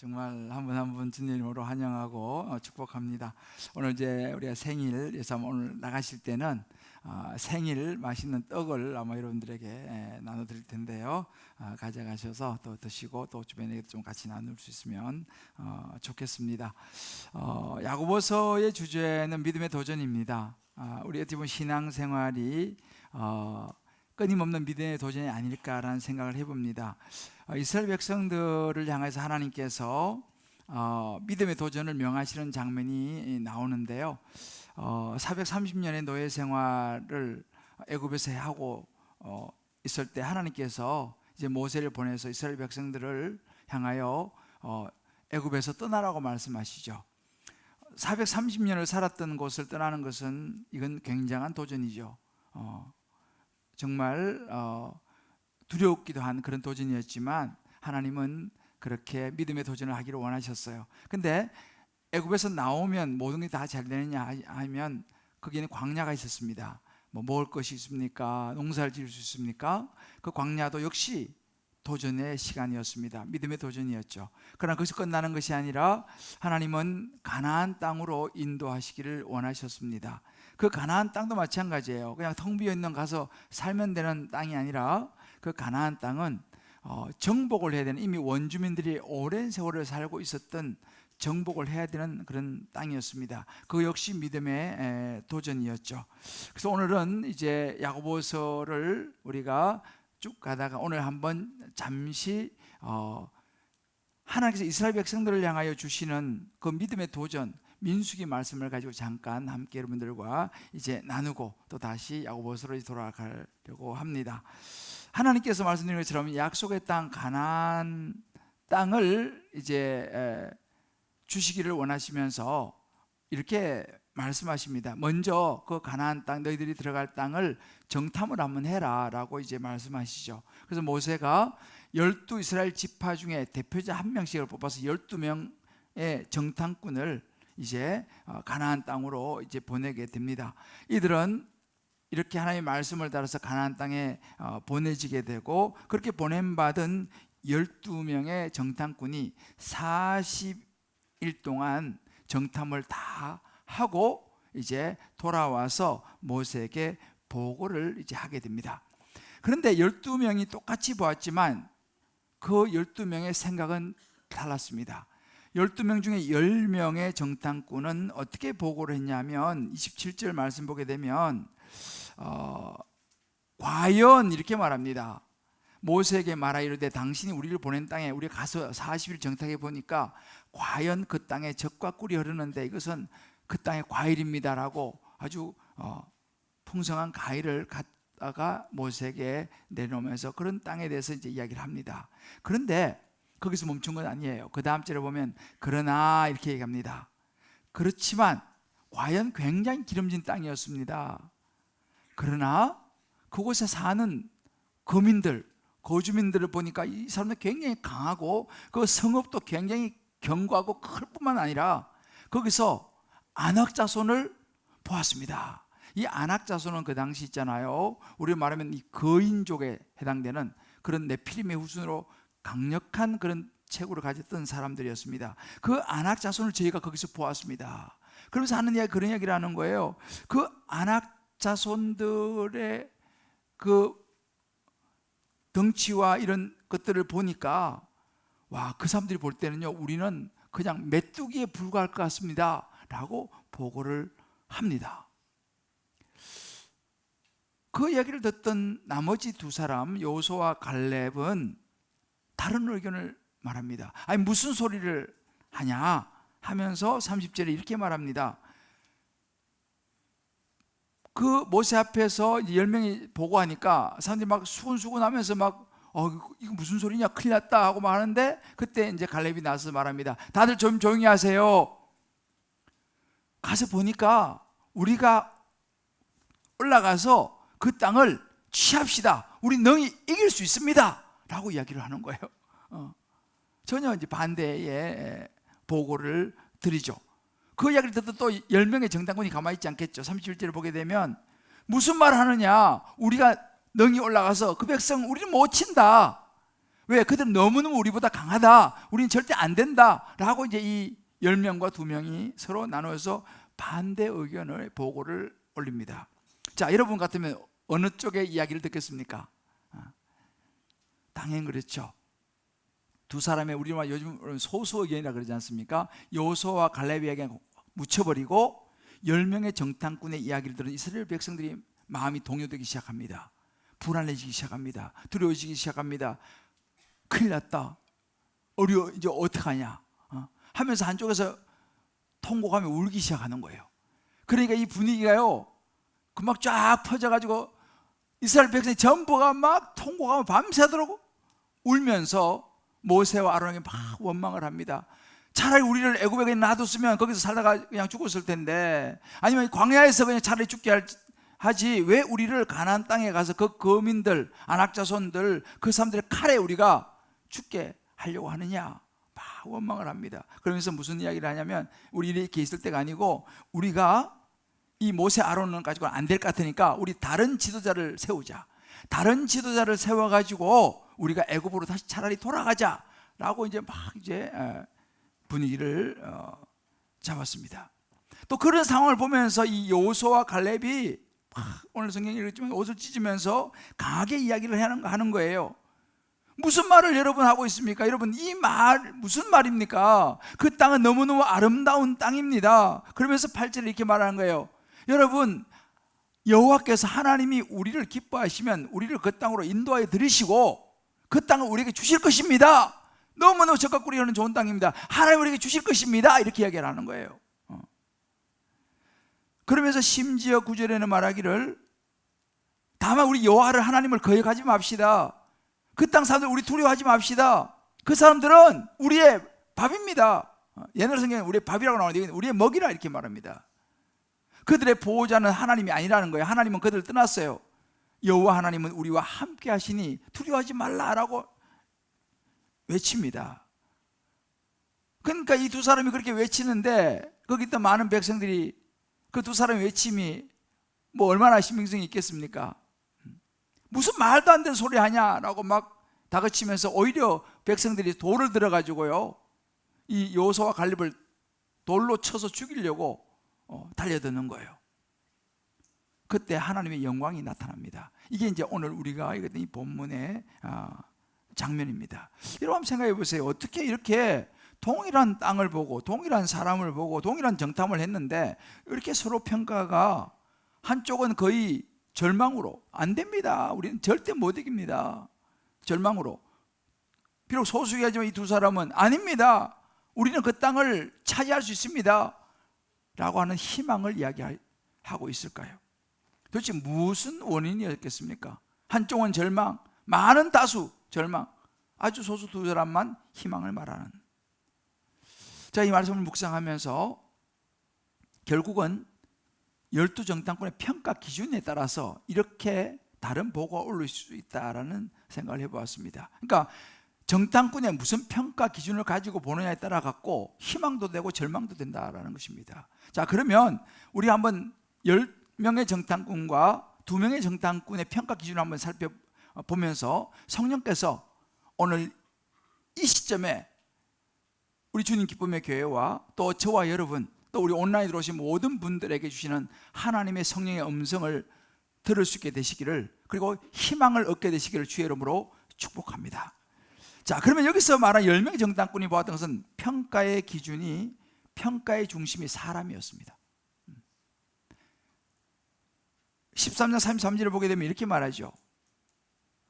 정말 한 분 한 분 주님 이름으로 환영하고 축복합니다. 오늘 이제 우리가 생일에서 오늘 나가실 때는 생일 맛있는 떡을 아마 여러분들에게 나눠드릴 텐데요. 가져가셔서 또 드시고 또 주변에 좀 같이 나눌 수 있으면 좋겠습니다. 야고보서의 주제는 믿음의 도전입니다. 우리 어떻게 보면 신앙생활이 끊임없는 믿음의 도전이 아닐까라는 생각을 해봅니다. 이스라엘 백성들을 향해서 하나님께서 믿음의 도전을 명하시는 장면이 나오는데요. 430년의 노예 생활을 애굽에서 하고 있을 때 하나님께서 이제 모세를 보내서 이스라엘 백성들을 향하여 애굽에서 떠나라고 말씀하시죠. 430년을 살았던 곳을 떠나는 것은 이건 굉장한 도전이죠. 정말 두렵기도 한 그런 도전이었지만 하나님은 그렇게 믿음의 도전을 하기를 원하셨어요. 근데 애굽에서 나오면 모든 게 다 잘 되느냐 하면 거기에는 광야가 있었습니다. 먹을 것이 있습니까? 농사를 지을 수 있습니까? 그 광야도 역시 도전의 시간이었습니다. 믿음의 도전이었죠. 그러나 거기서 끝나는 것이 아니라 하나님은 가나안 땅으로 인도하시기를 원하셨습니다. 그 가나안 땅도 마찬가지예요. 그냥 텅 비어있는 가서 살면 되는 땅이 아니라 그 가나안 땅은 정복을 해야 되는, 이미 원주민들이 오랜 세월을 살고 있었던 정복을 해야 되는 그런 땅이었습니다. 그 역시 믿음의 도전이었죠. 그래서 오늘은 이제 야고보서를 우리가 쭉 가다가 오늘 한번 잠시 하나님께서 이스라엘 백성들을 향하여 주시는 그 믿음의 도전, 민수기 말씀을 가지고 잠깐 함께 여러분들과 이제 나누고 또 다시 야고보서로 돌아가려고 합니다. 하나님께서 말씀드린 것처럼 약속의 땅 가나안 땅을 이제 주시기를 원하시면서 이렇게 말씀하십니다. 먼저 그 가나안 땅, 너희들이 들어갈 땅을 정탐을 한번 해라 라고 이제 말씀하시죠. 그래서 모세가 12 이스라엘 지파 중에 대표자 한 명씩을 뽑아서 12명의 정탐꾼을 이제 가나안 땅으로 이제 보내게 됩니다. 이들은 이렇게 하나님의 말씀을 따라서 가나안 땅에 보내지게 되고, 그렇게 보냄받은 12명의 정탐꾼이 40일 동안 정탐을 다 하고 이제 돌아와서 모세에게 보고를 이제 하게 됩니다. 그런데 12명이 똑같이 보았지만 그 12명의 생각은 달랐습니다. 12명 중에 10명의 정탐꾼은 어떻게 보고를 했냐면 27절 말씀 보게 되면 과연 이렇게 말합니다. 모세에게 말하 이르되 당신이 우리를 보낸 땅에 우리가 가서 40일 정탐해 보니까 과연 그 땅에 젖과 꿀이 흐르는데 이것은 그 땅의 과일입니다라고 아주 풍성한 과일을 갖다가 모세에게 내놓으면서 그런 땅에 대해서 이제 이야기를 합니다. 그런데 거기서 멈춘 건 아니에요. 그 다음 절에 보면 그러나 이렇게 얘기합니다. 그렇지만 과연 굉장히 기름진 땅이었습니다. 그러나 그곳에 사는 거민들, 거주민들을 보니까 이 사람들 굉장히 강하고 그 성읍도 굉장히 견고하고 클 뿐만 아니라 거기서 아낙 자손을 보았습니다. 이 아낙 자손은 그 당시 있잖아요, 우리 말하면 이 거인족에 해당되는 그런 네피림의 후손으로 강력한 그런 체구를 가졌던 사람들이었습니다. 그 아낙 자손을 저희가 거기서 보았습니다. 그러면서 하는 이야기, 그런 이야기를 하는 거예요. 그 아낙 자손들의 그 덩치와 이런 것들을 보니까 와, 그 사람들이 볼 때는요, 우리는 그냥 메뚜기에 불과할 것 같습니다 라고 보고를 합니다. 그 이야기를 듣던 나머지 두 사람, 여호수아와 갈렙은 다른 의견을 말합니다. 아니 무슨 소리를 하냐 하면서 30절에 이렇게 말합니다. 그 모세 앞에서 10명이 보고하니까 사람들이 막 수근수근 하면서 막 이거 무슨 소리냐, 큰일 났다 하고 말하는데, 그때 이제 갈렙이 나서 말합니다. 다들 좀 조용히 하세요. 가서 보니까 우리가 올라가서 그 땅을 취합시다. 우리 능히 이길 수 있습니다 라고 이야기를 하는 거예요. 전혀 이제 반대의 보고를 드리죠. 그 이야기를 듣고 또 10명의 정탐꾼이 가만히 있지 않겠죠. 31절을 보게 되면 무슨 말 하느냐, 우리가 능히 올라가서 그 백성 우리는 못 친다. 왜? 그들은 너무너무 우리보다 강하다, 우리는 절대 안 된다 라고 이제 이 10명과 2명이 서로 나눠서 반대 의견을 보고를 올립니다. 자, 여러분 같으면 어느 쪽의 이야기를 듣겠습니까? 당연히 그렇죠. 두 사람의, 우리가 요즘 소수 의견이라 그러지 않습니까? 여호수아와 갈렙의 이야기를 묻혀버리고 10명의 정탐꾼의 이야기를 들은 이스라엘 백성들이 마음이 동요되기 시작합니다. 불안해지기 시작합니다. 두려워지기 시작합니다. 큰일 났다, 이제 어떡하냐 하면서 한쪽에서 통곡하며 울기 시작하는 거예요. 그러니까 이 분위기가요, 막 쫙 퍼져가지고 이스라엘 백성이 전부가 막 통곡하며 밤새도록 울면서 모세와 아론에게 막 원망을 합니다. 차라리 우리를 애굽에 놔뒀으면 거기서 살다가 그냥 죽었을 텐데, 아니면 광야에서 그냥 차라리 죽게 하지, 왜 우리를 가나안 땅에 가서 그 거민들, 아낙 자손들, 그 사람들의 칼에 우리가 죽게 하려고 하느냐, 막 원망을 합니다. 그러면서 무슨 이야기를 하냐면, 우리 이렇게 있을 때가 아니고 우리가 이 모세 아론은 가지고는 안 될 것 같으니까 우리 다른 지도자를 세우자, 다른 지도자를 세워가지고 우리가 애굽으로 다시 차라리 돌아가자라고 이제 막 이제 분위기를 잡았습니다. 또 그런 상황을 보면서 이 여호수아와 갈렙이 오늘 성경에 읽었지만 옷을 찢으면서 강하게 이야기를 하는 거예요. 무슨 말을 여러분 하고 있습니까? 여러분, 이 말 무슨 말입니까? 그 땅은 너무너무 아름다운 땅입니다. 그러면서 8절에 이렇게 말하는 거예요. 여러분, 여호와께서 하나님이 우리를 기뻐하시면 우리를 그 땅으로 인도하여 들이시고 그 땅을 우리에게 주실 것입니다. 너무너무 젖과 꿀이 흐르는 좋은 땅입니다. 하나님 우리에게 주실 것입니다. 이렇게 이야기를 하는 거예요. 그러면서 심지어 9절에는 말하기를, 다만 우리 여호와를 하나님을 거역하지 맙시다. 그 땅 사람들 우리 두려워하지 맙시다. 그 사람들은 우리의 밥입니다. 옛날 성경에 우리의 밥이라고 나오는데 우리의 먹이라 이렇게 말합니다. 그들의 보호자는 하나님이 아니라는 거예요. 하나님은 그들을 떠났어요. 여호와 하나님은 우리와 함께 하시니 두려워하지 말라라고 외칩니다. 그러니까 이 두 사람이 그렇게 외치는데 거기 있던 많은 백성들이 그 두 사람의 외침이 뭐 얼마나 신빙성이 있겠습니까? 무슨 말도 안 되는 소리 하냐라고 막 다그치면서 오히려 백성들이 돌을 들어가지고요, 이 여호수아와 갈렙을 돌로 쳐서 죽이려고 달려드는 거예요. 그때 하나님의 영광이 나타납니다. 이게 이제 오늘 우리가 이 본문의 장면입니다. 여러분 한번 생각해 보세요. 어떻게 이렇게 동일한 땅을 보고 동일한 사람을 보고 동일한 정탐을 했는데 이렇게 서로 평가가, 한쪽은 거의 절망으로, 안 됩니다, 우리는 절대 못 이깁니다, 절망으로. 비록 소수이긴 하지만 이 두 사람은 아닙니다, 우리는 그 땅을 차지할 수 있습니다 라고 하는 희망을 이야기하고 있을까요? 도대체 무슨 원인이었겠습니까? 한쪽은 절망, 많은 다수 절망, 아주 소수 두 사람만 희망을 말하는. 자, 이 말씀을 묵상하면서 결국은 12정탐꾼의 평가 기준에 따라서 이렇게 다른 보고가 올릴 수 있다라는 생각을 해보았습니다. 그러니까 정탐꾼의 무슨 평가 기준을 가지고 보느냐에 따라 갖고 희망도 되고 절망도 된다라는 것입니다. 자, 그러면 우리 한번 10명의 정탐꾼과 2명의 정탐꾼의 평가 기준을 한번 살펴보면서 성령께서 오늘 이 시점에 우리 주님 기쁨의 교회와 또 저와 여러분, 또 우리 온라인으로 오신 모든 분들에게 주시는 하나님의 성령의 음성을 들을 수 있게 되시기를, 그리고 희망을 얻게 되시기를 주의 이름으로 축복합니다. 자, 그러면 여기서 말한 10명의 정탐꾼이 보았던 것은 평가의 기준이, 평가의 중심이 사람이었습니다. 13장 33절을 보게 되면 이렇게 말하죠.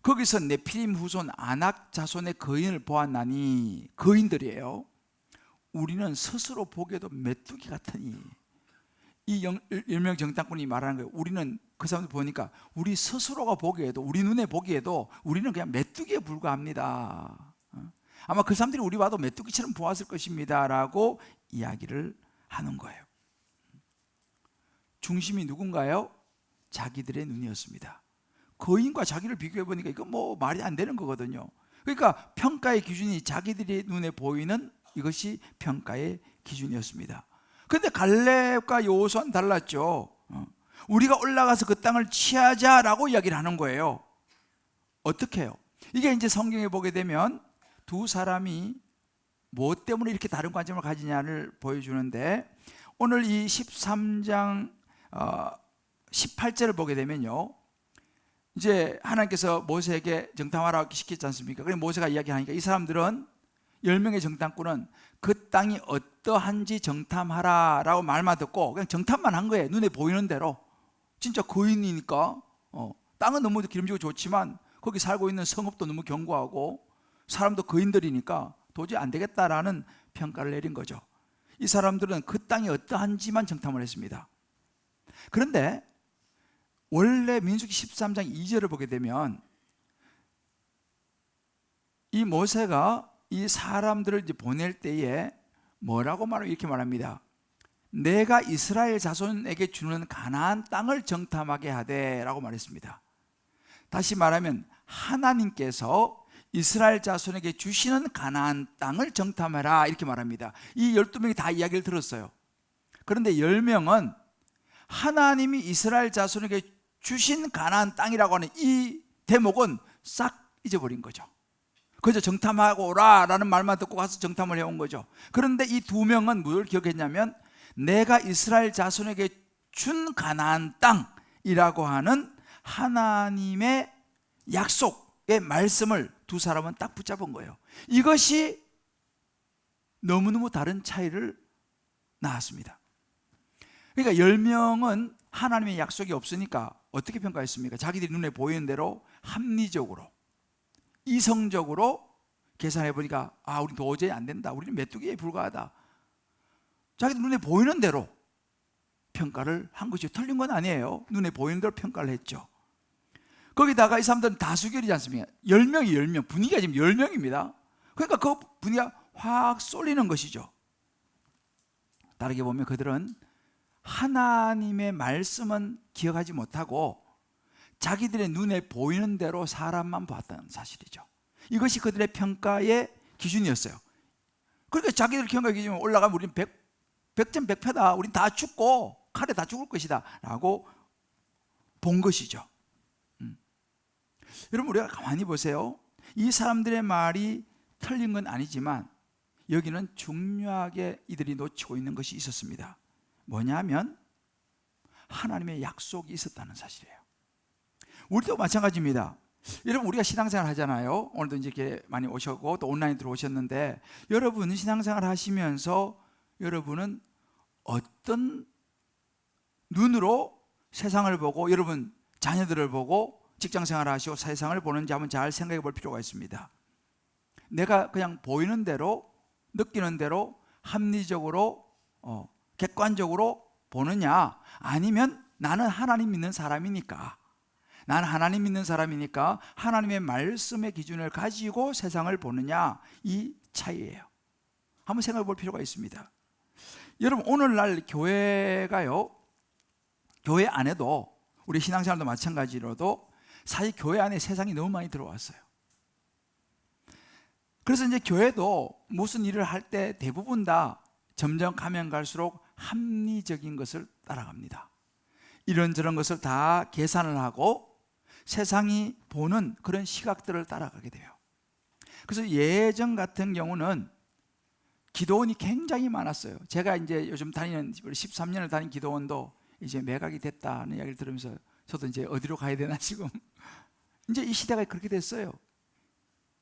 거기서 네피림 후손 아낙 자손의 거인을 보았나니, 거인들이에요. 우리는 스스로 보기에도 메뚜기 같으니. 이 10명 정탐꾼이 말하는 거예요. 우리는 그 사람들 보니까 우리 스스로가 보기에도, 우리 눈에 보기에도 우리는 그냥 메뚜기에 불과합니다. 아마 그 사람들이 우리 봐도 메뚜기처럼 보았을 것입니다 라고 이야기를 하는 거예요. 중심이 누군가요? 자기들의 눈이었습니다. 거인과 자기를 비교해 보니까 이거 뭐 말이 안 되는 거거든요. 그러니까 평가의 기준이 자기들의 눈에 보이는 이것이 평가의 기준이었습니다. 그런데 갈렙과 여호수아는 달랐죠. 우리가 올라가서 그 땅을 취하자라고 이야기를 하는 거예요. 어떻게 해요? 이게 이제 성경에 보게 되면 두 사람이 무엇 때문에 이렇게 다른 관점을 가지냐를 보여주는데, 오늘 이 13장 18절을 보게 되면요, 이제 하나님께서 모세에게 정탐하라고 시켰지 않습니까? 그래서 모세가 이야기하니까 이 사람들은 10명의 정탐꾼은 그 땅이 어떠한지 정탐하라 라고 말만 듣고 그냥 정탐만 한 거예요. 눈에 보이는 대로. 진짜 거인이니까 땅은 너무 기름지고 좋지만 거기 살고 있는 성읍도 너무 견고하고 사람도 거인들이니까 도저히 안 되겠다라는 평가를 내린 거죠. 이 사람들은 그 땅이 어떠한지만 정탐을 했습니다. 그런데 원래 민수기 13장 2절을 보게 되면 이 모세가 이 사람들을 이제 보낼 때에 뭐라고 말하면 이렇게 말합니다. 내가 이스라엘 자손에게 주는 가나안 땅을 정탐하게 하되 라고 말했습니다. 다시 말하면 하나님께서 이스라엘 자손에게 주시는 가나안 땅을 정탐해라 이렇게 말합니다. 이 12명이 다 이야기를 들었어요. 그런데 10명은 하나님이 이스라엘 자손에게 주신 가나안 땅이라고 하는 이 대목은 싹 잊어버린 거죠. 그저 정탐하고 오라 라는 말만 듣고 가서 정탐을 해온 거죠. 그런데 이 2명은 뭘 기억했냐면 내가 이스라엘 자손에게 준 가나안 땅이라고 하는 하나님의 약속의 말씀을 두 사람은 딱 붙잡은 거예요. 이것이 너무너무 다른 차이를 낳았습니다. 그러니까 10명은 하나님의 약속이 없으니까 어떻게 평가했습니까? 자기들이 눈에 보이는 대로 합리적으로 이성적으로 계산해 보니까 우리 도저히 안 된다. 우리는 메뚜기에 불과하다. 자기들 눈에 보이는 대로 평가를 한 것이 틀린 건 아니에요. 눈에 보이는 대로 평가를 했죠. 거기다가 이 사람들은 다수결이지 않습니까? 10명이 10명, 분위기가 지금 10명입니다. 그러니까 그 분위기가 확 쏠리는 것이죠. 다르게 보면 그들은 하나님의 말씀은 기억하지 못하고 자기들의 눈에 보이는 대로 사람만 봤다는 사실이죠. 이것이 그들의 평가의 기준이었어요. 그러니까 자기들 평가 기준이 올라가면 우리는 100점 100패다. 우린 다 죽고 칼에 다 죽을 것이다 라고 본 것이죠. 여러분, 우리가 가만히 보세요. 이 사람들의 말이 틀린 건 아니지만 여기는 중요하게 이들이 놓치고 있는 것이 있었습니다. 뭐냐면 하나님의 약속이 있었다는 사실이에요. 우리도 마찬가지입니다. 여러분, 우리가 신앙생활 하잖아요. 오늘도 이제 이렇게 많이 오셨고 또 온라인 들어오셨는데, 여러분 신앙생활 하시면서 여러분은 어떤 눈으로 세상을 보고 여러분 자녀들을 보고 직장생활 하시고 세상을 보는지 한번 잘 생각해 볼 필요가 있습니다. 내가 그냥 보이는 대로 느끼는 대로 합리적으로 객관적으로 보느냐, 아니면 나는 하나님 믿는 사람이니까 하나님의 말씀의 기준을 가지고 세상을 보느냐, 이 차이예요. 한번 생각해 볼 필요가 있습니다. 여러분, 오늘날 교회가요, 교회 안에도 우리 신앙생활도 마찬가지로도 사실 교회 안에 세상이 너무 많이 들어왔어요. 그래서 이제 교회도 무슨 일을 할 때 대부분 다 점점 가면 갈수록 합리적인 것을 따라갑니다. 이런저런 것을 다 계산을 하고 세상이 보는 그런 시각들을 따라가게 돼요. 그래서 예전 같은 경우는 기도원이 굉장히 많았어요. 제가 이제 요즘 다니는 13년을 다닌 기도원도 이제 매각이 됐다는 이야기를 들으면서 저도 이제 어디로 가야 되나 지금 이제 이 시대가 그렇게 됐어요.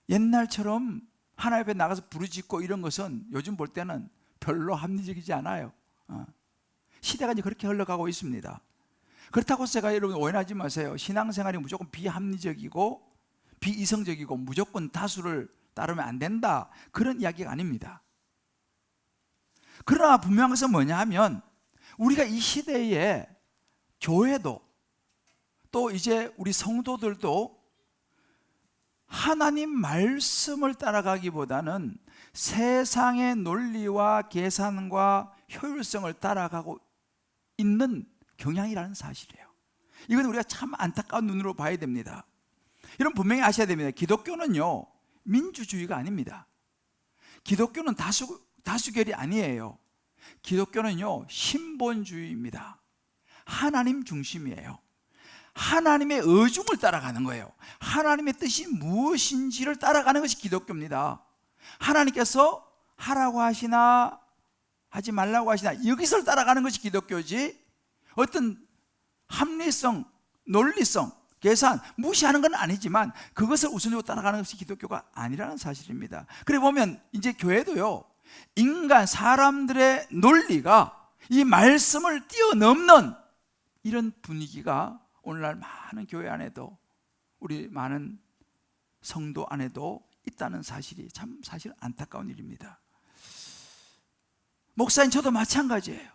옛날처럼 하나님 앞에 나가서 부르짖고 이런 것은 요즘 볼 때는 별로 합리적이지 않아요. 시대가 이제 그렇게 흘러가고 있습니다. 그렇다고 제가 여러분 오해하지 마세요. 신앙생활이 무조건 비합리적이고 비이성적이고 무조건 다수를 따르면 안 된다, 그런 이야기가 아닙니다. 그러나 분명한 것은 뭐냐 하면 우리가 이 시대에 교회도 또 이제 우리 성도들도 하나님 말씀을 따라가기보다는 세상의 논리와 계산과 효율성을 따라가고 있는 경향이라는 사실이에요. 이건 우리가 참 안타까운 눈으로 봐야 됩니다. 여러분, 분명히 아셔야 됩니다. 기독교는요, 민주주의가 아닙니다. 기독교는 다수결이 아니에요. 기독교는요, 신본주의입니다. 하나님 중심이에요. 하나님의 의중을 따라가는 거예요. 하나님의 뜻이 무엇인지를 따라가는 것이 기독교입니다. 하나님께서 하라고 하시나 하지 말라고 하시나 여기서 따라가는 것이 기독교지, 어떤 합리성, 논리성, 계산 무시하는 건 아니지만 그것을 우선적으로 따라가는 것이 기독교가 아니라는 사실입니다. 그래 보면 이제 교회도요, 인간 사람들의 논리가 이 말씀을 뛰어넘는 이런 분위기가 오늘날 많은 교회 안에도, 우리 많은 성도 안에도 있다는 사실이 참 사실 안타까운 일입니다. 목사님 저도 마찬가지예요.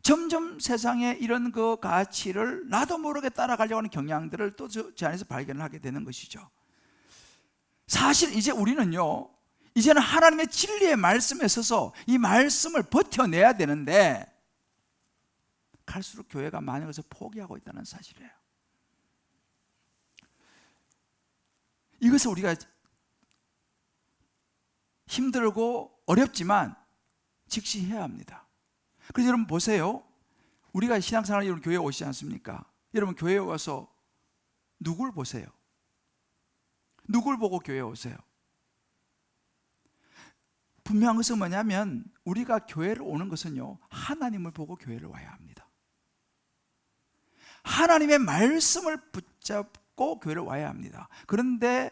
점점 세상에 이런 그 가치를 나도 모르게 따라가려고 하는 경향들을 또 제 안에서 발견을 하게 되는 것이죠. 사실 이제 우리는요, 이제는 하나님의 진리의 말씀에 서서 이 말씀을 버텨내야 되는데 갈수록 교회가 많은 것을 포기하고 있다는 사실이에요. 이것을 우리가 힘들고 어렵지만 직시해야 합니다. 그래서 여러분 보세요. 우리가 신앙생활 여러분 교회에 오시지 않습니까? 여러분 교회에 와서 누굴 보세요? 누굴 보고 교회에 오세요? 분명한 것은 뭐냐면 우리가 교회를 오는 것은요, 하나님을 보고 교회를 와야 합니다. 하나님의 말씀을 붙잡고 교회를 와야 합니다. 그런데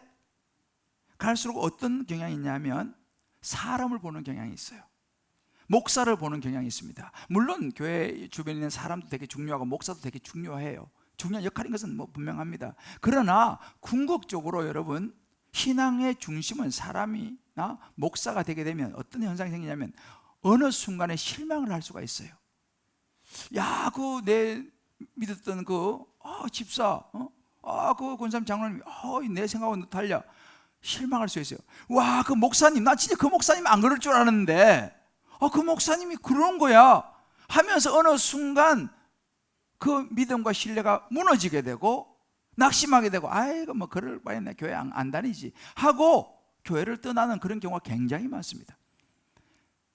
갈수록 어떤 경향이 있냐면 사람을 보는 경향이 있어요. 목사를 보는 경향이 있습니다. 물론 교회 주변에 있는 사람도 되게 중요하고 목사도 되게 중요해요. 중요한 역할인 것은 뭐 분명합니다. 그러나 궁극적으로 여러분, 신앙의 중심은 사람이나 목사가 되게 되면 어떤 현상이 생기냐면 어느 순간에 실망을 할 수가 있어요. 야, 그 내 믿었던 그 집사, 그 권사님 장로님, 내 생각하고는 달라. 실망할 수 있어요. 와, 그 목사님, 나 진짜 그 목사님 안 그럴 줄 알았는데 그 목사님이 그런 거야 하면서 어느 순간 그 믿음과 신뢰가 무너지게 되고 낙심하게 되고, 아이고 뭐 그럴 바에 내 교회 안 다니지 하고 교회를 떠나는 그런 경우가 굉장히 많습니다.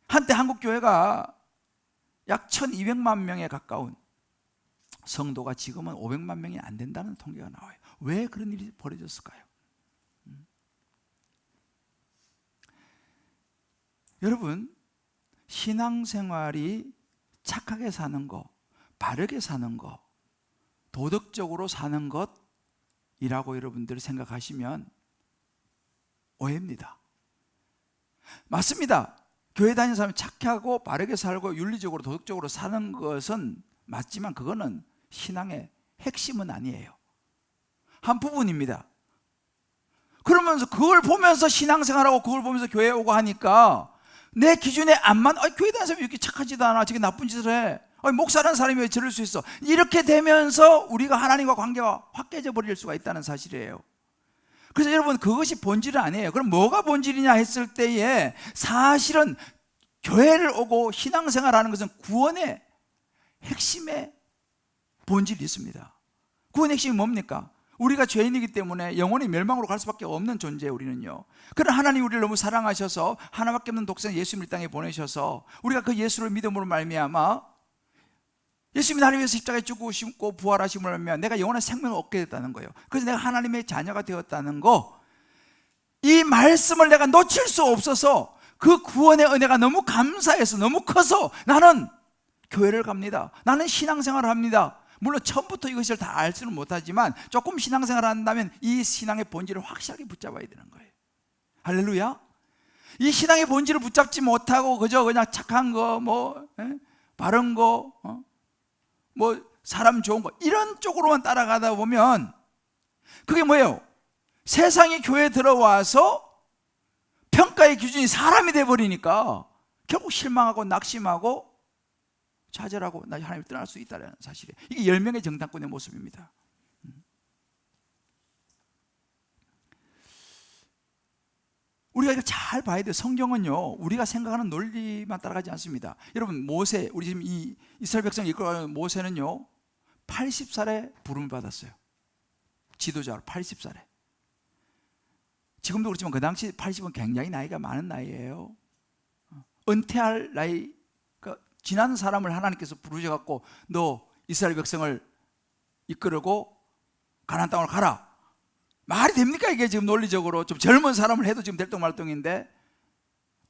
한때 한국 교회가 약 1200만 명에 가까운 성도가 지금은 500만 명이 안 된다는 통계가 나와요. 왜 그런 일이 벌어졌을까요? 여러분, 신앙생활이 착하게 사는 것, 바르게 사는 것, 도덕적으로 사는 것이라고 여러분들이 생각하시면 오해입니다. 맞습니다. 교회 다니는 사람이 착하고 바르게 살고 윤리적으로 도덕적으로 사는 것은 맞지만 그거는 신앙의 핵심은 아니에요. 한 부분입니다. 그러면서 그걸 보면서 신앙생활하고 그걸 보면서 교회에 오고 하니까 내 기준에 안 맞는, 교회 다니는 사람이 이렇게 착하지도 않아, 저게 나쁜 짓을 해, 목사라는 사람이 왜 저럴 수 있어, 이렇게 되면서 우리가 하나님과 관계가 확 깨져 버릴 수가 있다는 사실이에요. 그래서 여러분, 그것이 본질은 아니에요. 그럼 뭐가 본질이냐 했을 때에 사실은 교회를 오고 신앙생활하는 것은 구원의 핵심의 본질이 있습니다. 구원의 핵심이 뭡니까? 우리가 죄인이기 때문에 영원히 멸망으로 갈 수밖에 없는 존재예요, 우리는요. 그러나 하나님 우리를 너무 사랑하셔서 하나밖에 없는 독생 예수님을 땅에 보내셔서 우리가 그 예수를 믿음으로 말미암아 예수님이 나를 위해서 십자가에 죽으시고 부활하심으로 말미암아 내가 영원한 생명을 얻게 됐다는 거예요. 그래서 내가 하나님의 자녀가 되었다는 거, 이 말씀을 내가 놓칠 수 없어서 그 구원의 은혜가 너무 감사해서 너무 커서 나는 교회를 갑니다. 나는 신앙생활을 합니다. 물론 처음부터 이것을 다 알 수는 못하지만 조금 신앙생활을 한다면 이 신앙의 본질을 확실하게 붙잡아야 되는 거예요. 할렐루야. 이 신앙의 본질을 붙잡지 못하고 그저 그냥 착한 거, 바른 거, 사람 좋은 거 이런 쪽으로만 따라가다 보면 그게 뭐예요? 세상이 교회에 들어와서 평가의 기준이 사람이 돼버리니까 결국 실망하고 낙심하고 좌절하고 나 하나님을 떠날 수 있다는 사실이에요. 이게 10명의 정탐꾼의 모습입니다. 우리가 이거 잘 봐야 돼요. 성경은요, 우리가 생각하는 논리만 따라가지 않습니다. 여러분, 모세, 우리 지금 이 이스라엘 백성을 이끌어가는 모세는요 80살에 부름을 받았어요. 지도자로 80살에. 지금도 그렇지만 그 당시 80은 굉장히 나이가 많은 나이예요. 은퇴할 나이, 지난 사람을 하나님께서 부르셔갖고 너 이스라엘 백성을 이끌고 가나안 땅으로 가라. 말이 됩니까? 이게 지금 논리적으로 좀 젊은 사람을 해도 지금 될똥말똥인데,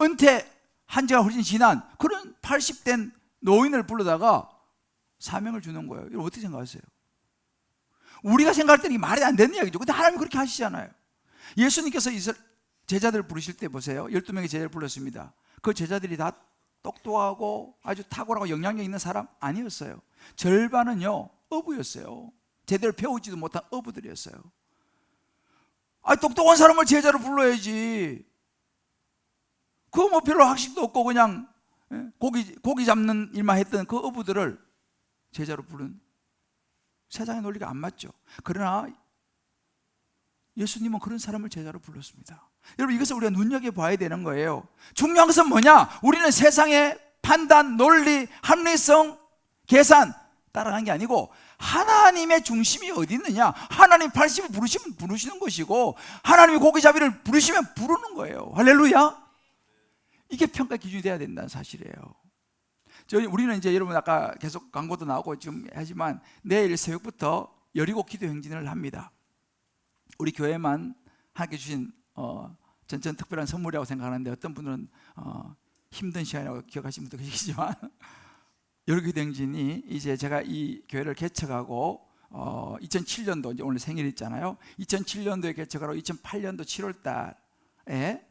은퇴한 지가 훨씬 지난 그런 80된 노인을 불러다가 사명을 주는 거예요. 이거 어떻게 생각하세요? 우리가 생각할 때는 이게 말이 안 되는 이야기죠. 근데 하나님은 그렇게 하시잖아요. 예수님께서 제자들을 부르실 때 보세요. 12명의 제자를 불렀습니다. 그 제자들이 다 똑똑하고 아주 탁월하고 영향력 있는 사람 아니었어요. 절반은요 어부였어요. 제대로 배우지도 못한 어부들이었어요. 똑똑한 사람을 제자로 불러야지. 그거 뭐 별로 학식도 없고 그냥 고기 잡는 일만 했던 그 어부들을 제자로 부른, 세상의 논리가 안 맞죠. 그러나 예수님은 그런 사람을 제자로 불렀습니다. 여러분, 이것을 우리가 눈여겨봐야 되는 거예요. 중요한 것은 뭐냐? 우리는 세상의 판단, 논리, 합리성, 계산 따라가는 게 아니고 하나님의 중심이 어디 있느냐? 하나님 80을 부르시면 부르시는 것이고, 하나님이 고기잡이를 부르시면 부르는 거예요. 할렐루야. 이게 평가 기준이 돼야 된다는 사실이에요. 우리는 이제 여러분 아까 계속 광고도 나오고 지금 하지만 내일 새벽부터 여리고 기도 행진을 합니다. 우리 교회만 하게 주신 전 특별한 선물이라고 생각하는데, 어떤 분들은 힘든 시간이라고 기억하시는 분도 계시지만 여리고 기도 행진이 이제 제가 이 교회를 개척하고 2007년도 이제 오늘 생일 있잖아요. 2007년도에 개척하고 2008년도 7월 달에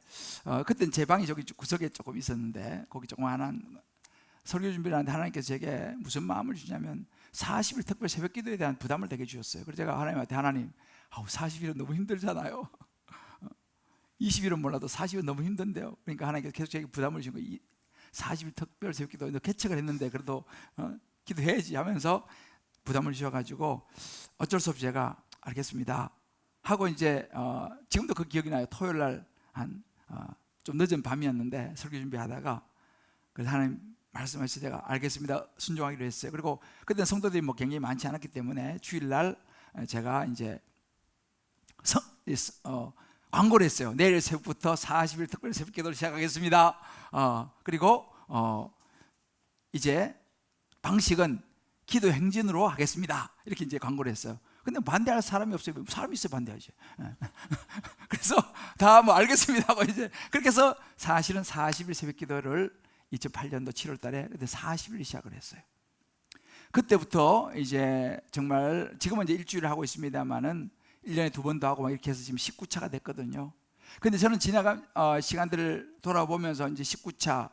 그때는 제 방이 저기 구석에 조금 있었는데, 거기 조그마한 설교 준비를 하는데 하나님께서 제게 무슨 마음을 주냐면 40일 특별 새벽 기도에 대한 부담을 되게 주셨어요. 그래서 제가 하나님한테, 하나님 40일은 너무 힘들잖아요. 20일은 몰라도 40일은 너무 힘든데요. 그러니까 하나님께서 계속 제게 부담을 주신 거예요. 40일 특별 새벽 기도 개척을 했는데 그래도 기도해야지 하면서 부담을 주셔가지고 어쩔 수 없이 제가 알겠습니다 하고 이제 지금도 그 기억이 나요. 토요일 날 한 좀 늦은 밤이었는데 설교 준비하다가 그래서 하나님 말씀하셔서 제가 알겠습니다 순종하기로 했어요. 그리고 그때 성도들이 뭐 굉장히 많지 않았기 때문에 주일날 제가 이제 광고를 했어요. 내일 새벽부터 40일 특별 새벽 기도를 시작하겠습니다. 그리고 이제 방식은 기도 행진으로 하겠습니다. 이렇게 이제 광고를 했어요. 근데 반대할 사람이 없어요. 사람이 있어야 반대하지. 그래서 다 뭐 알겠습니다 하고 이제 그렇게 해서 사실은 40일 새벽 기도를 2008년도 7월 달에 40일 시작을 했어요. 그때부터 이제 정말 지금은 이제 일주일을 하고 있습니다만은 1년에 2번도 하고 막 이렇게 해서 지금 19차가 됐거든요. 근데 저는 지나간 시간들을 돌아보면서 이제 19차가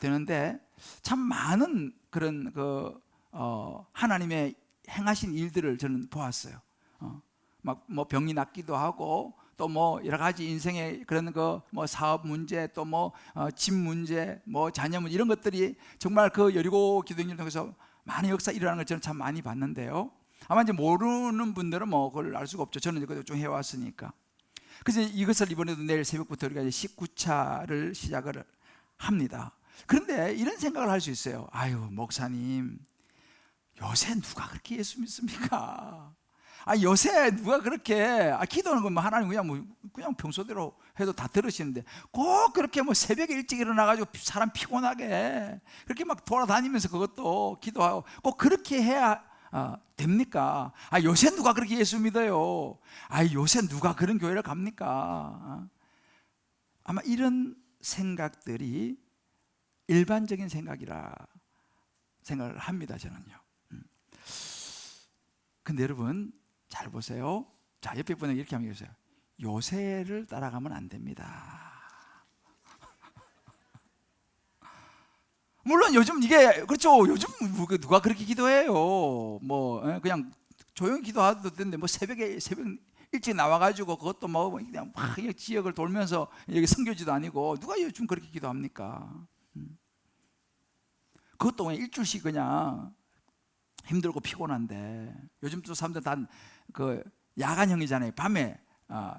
되는데 참 많은 그런 하나님의 행하신 일들을 저는 보았어요. 막 뭐 병이 낫기도 하고 또 뭐 여러 가지 인생의 그런 뭐 사업 문제 또 뭐 집 문제 뭐 자녀 문제 이런 것들이 정말 그 여리고 기도행진을 통해서 많은 역사 일어나는 걸 저는 참 많이 봤는데요. 아마 이제 모르는 분들은 뭐 그걸 알 수가 없죠. 저는 이것도 좀 해왔으니까. 그래서 이것을 이번에도 내일 새벽부터 우리가 이제 19차를 시작을 합니다. 그런데 이런 생각을 할 수 있어요. 아유, 목사님, 요새 누가 그렇게 예수 믿습니까? 요새 누가 그렇게 기도하는 건 뭐 하나님 그냥 평소대로 해도 다 들으시는데 꼭 그렇게 뭐 새벽에 일찍 일어나가지고 사람 피곤하게 그렇게 막 돌아다니면서 그것도 기도하고 꼭 그렇게 해야 됩니까? 요새 누가 그렇게 예수 믿어요? 요새 누가 그런 교회를 갑니까? 아마 이런 생각들이 일반적인 생각이라 생각을 합니다, 저는요. 근데 여러분 잘 보세요. 자, 옆에 분에게 이렇게 한번 해주세요. 요새를 따라가면 안 됩니다. 물론 요즘 이게 그렇죠. 요즘 누가 그렇게 기도해요? 뭐 그냥 조용히 기도하도 되는데 뭐 새벽 일찍 나와가지고 그것도 뭐 그냥 막 지역을 돌면서 여기 선교지도 아니고 누가 요즘 그렇게 기도합니까? 그것도 그냥 일주일씩 그냥 힘들고 피곤한데 요즘 또 사람들 다 그 야간형이잖아요. 밤에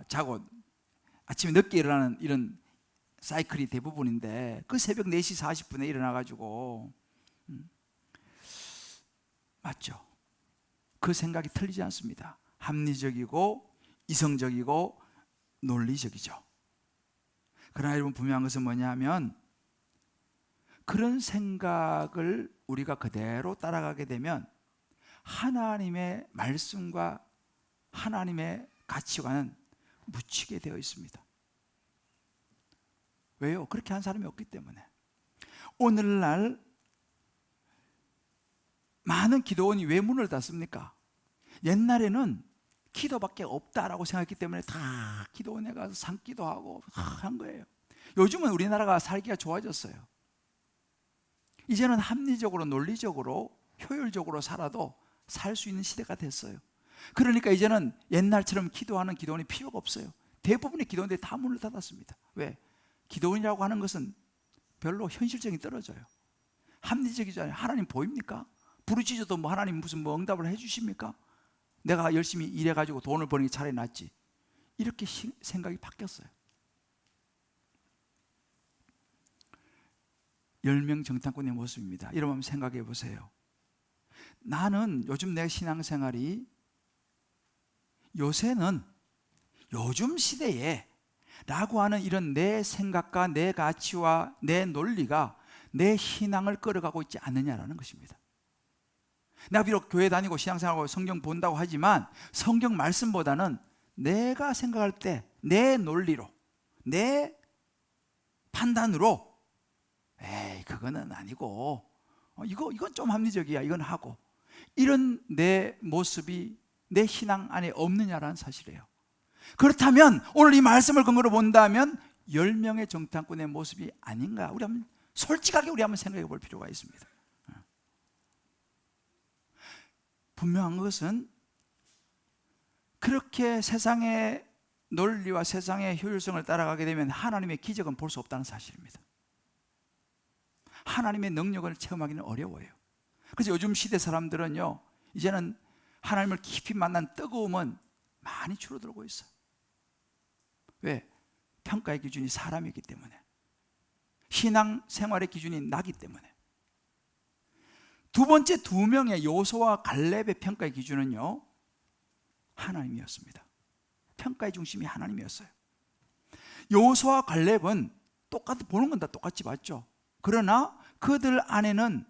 자고 아침에 늦게 일어나는 이런 사이클이 대부분인데 그 새벽 4시 40분에 일어나가지고 맞죠? 그 생각이 틀리지 않습니다. 합리적이고 이성적이고 논리적이죠. 그러나 여러분 분명한 것은 뭐냐면 그런 생각을 우리가 그대로 따라가게 되면 하나님의 말씀과 하나님의 가치관은 묻히게 되어 있습니다. 왜요? 그렇게 한 사람이 없기 때문에. 오늘날 많은 기도원이 왜 문을 닫습니까? 옛날에는 기도밖에 없다라고 생각했기 때문에 다 기도원에 가서 산기도 하고 한 거예요. 요즘은 우리나라가 살기가 좋아졌어요. 이제는 합리적으로, 논리적으로, 효율적으로 살아도 살 수 있는 시대가 됐어요. 그러니까 이제는 옛날처럼 기도하는 기도원이 필요가 없어요. 대부분의 기도원들이 다 문을 닫았습니다. 왜? 기도원이라고 하는 것은 별로 현실성이 떨어져요. 합리적이잖아요. 하나님 보입니까? 부르짖어도 뭐 하나님 무슨 뭐 응답을 해주십니까? 내가 열심히 일해가지고 돈을 버는 게 차라리 낫지. 이렇게 생각이 바뀌었어요. 10명 정탐꾼의 모습입니다. 여러분 생각해 보세요. 나는 요즘 내 신앙생활이 요새는 요즘 시대에 라고 하는 이런 내 생각과 내 가치와 내 논리가 내 신앙을 끌어가고 있지 않느냐라는 것입니다. 내가 비록 교회 다니고 신앙생활하고 성경 본다고 하지만 성경 말씀보다는 내가 생각할 때 내 논리로, 내 판단으로 그거는 아니고 이건 좀 합리적이야, 이건 하고, 이런 내 모습이 내 신앙 안에 없느냐라는 사실이에요. 그렇다면 오늘 이 말씀을 근거로 본다면 10명의 정탐꾼의 모습이 아닌가, 우리 한번 솔직하게 한번 생각해 볼 필요가 있습니다. 분명한 것은 그렇게 세상의 논리와 세상의 효율성을 따라가게 되면 하나님의 기적은 볼 수 없다는 사실입니다. 하나님의 능력을 체험하기는 어려워요. 그래서 요즘 시대 사람들은요, 이제는 하나님을 깊이 만난 뜨거움은 많이 줄어들고 있어요. 왜? 평가의 기준이 사람이기 때문에, 신앙 생활의 기준이 나기 때문에. 두 번째 2명의 여호수아와 갈렙의 평가의 기준은요, 하나님이었습니다. 평가의 중심이 하나님이었어요. 여호수아와 갈렙은 보는 건 다 똑같이 봤죠. 그러나 그들 안에는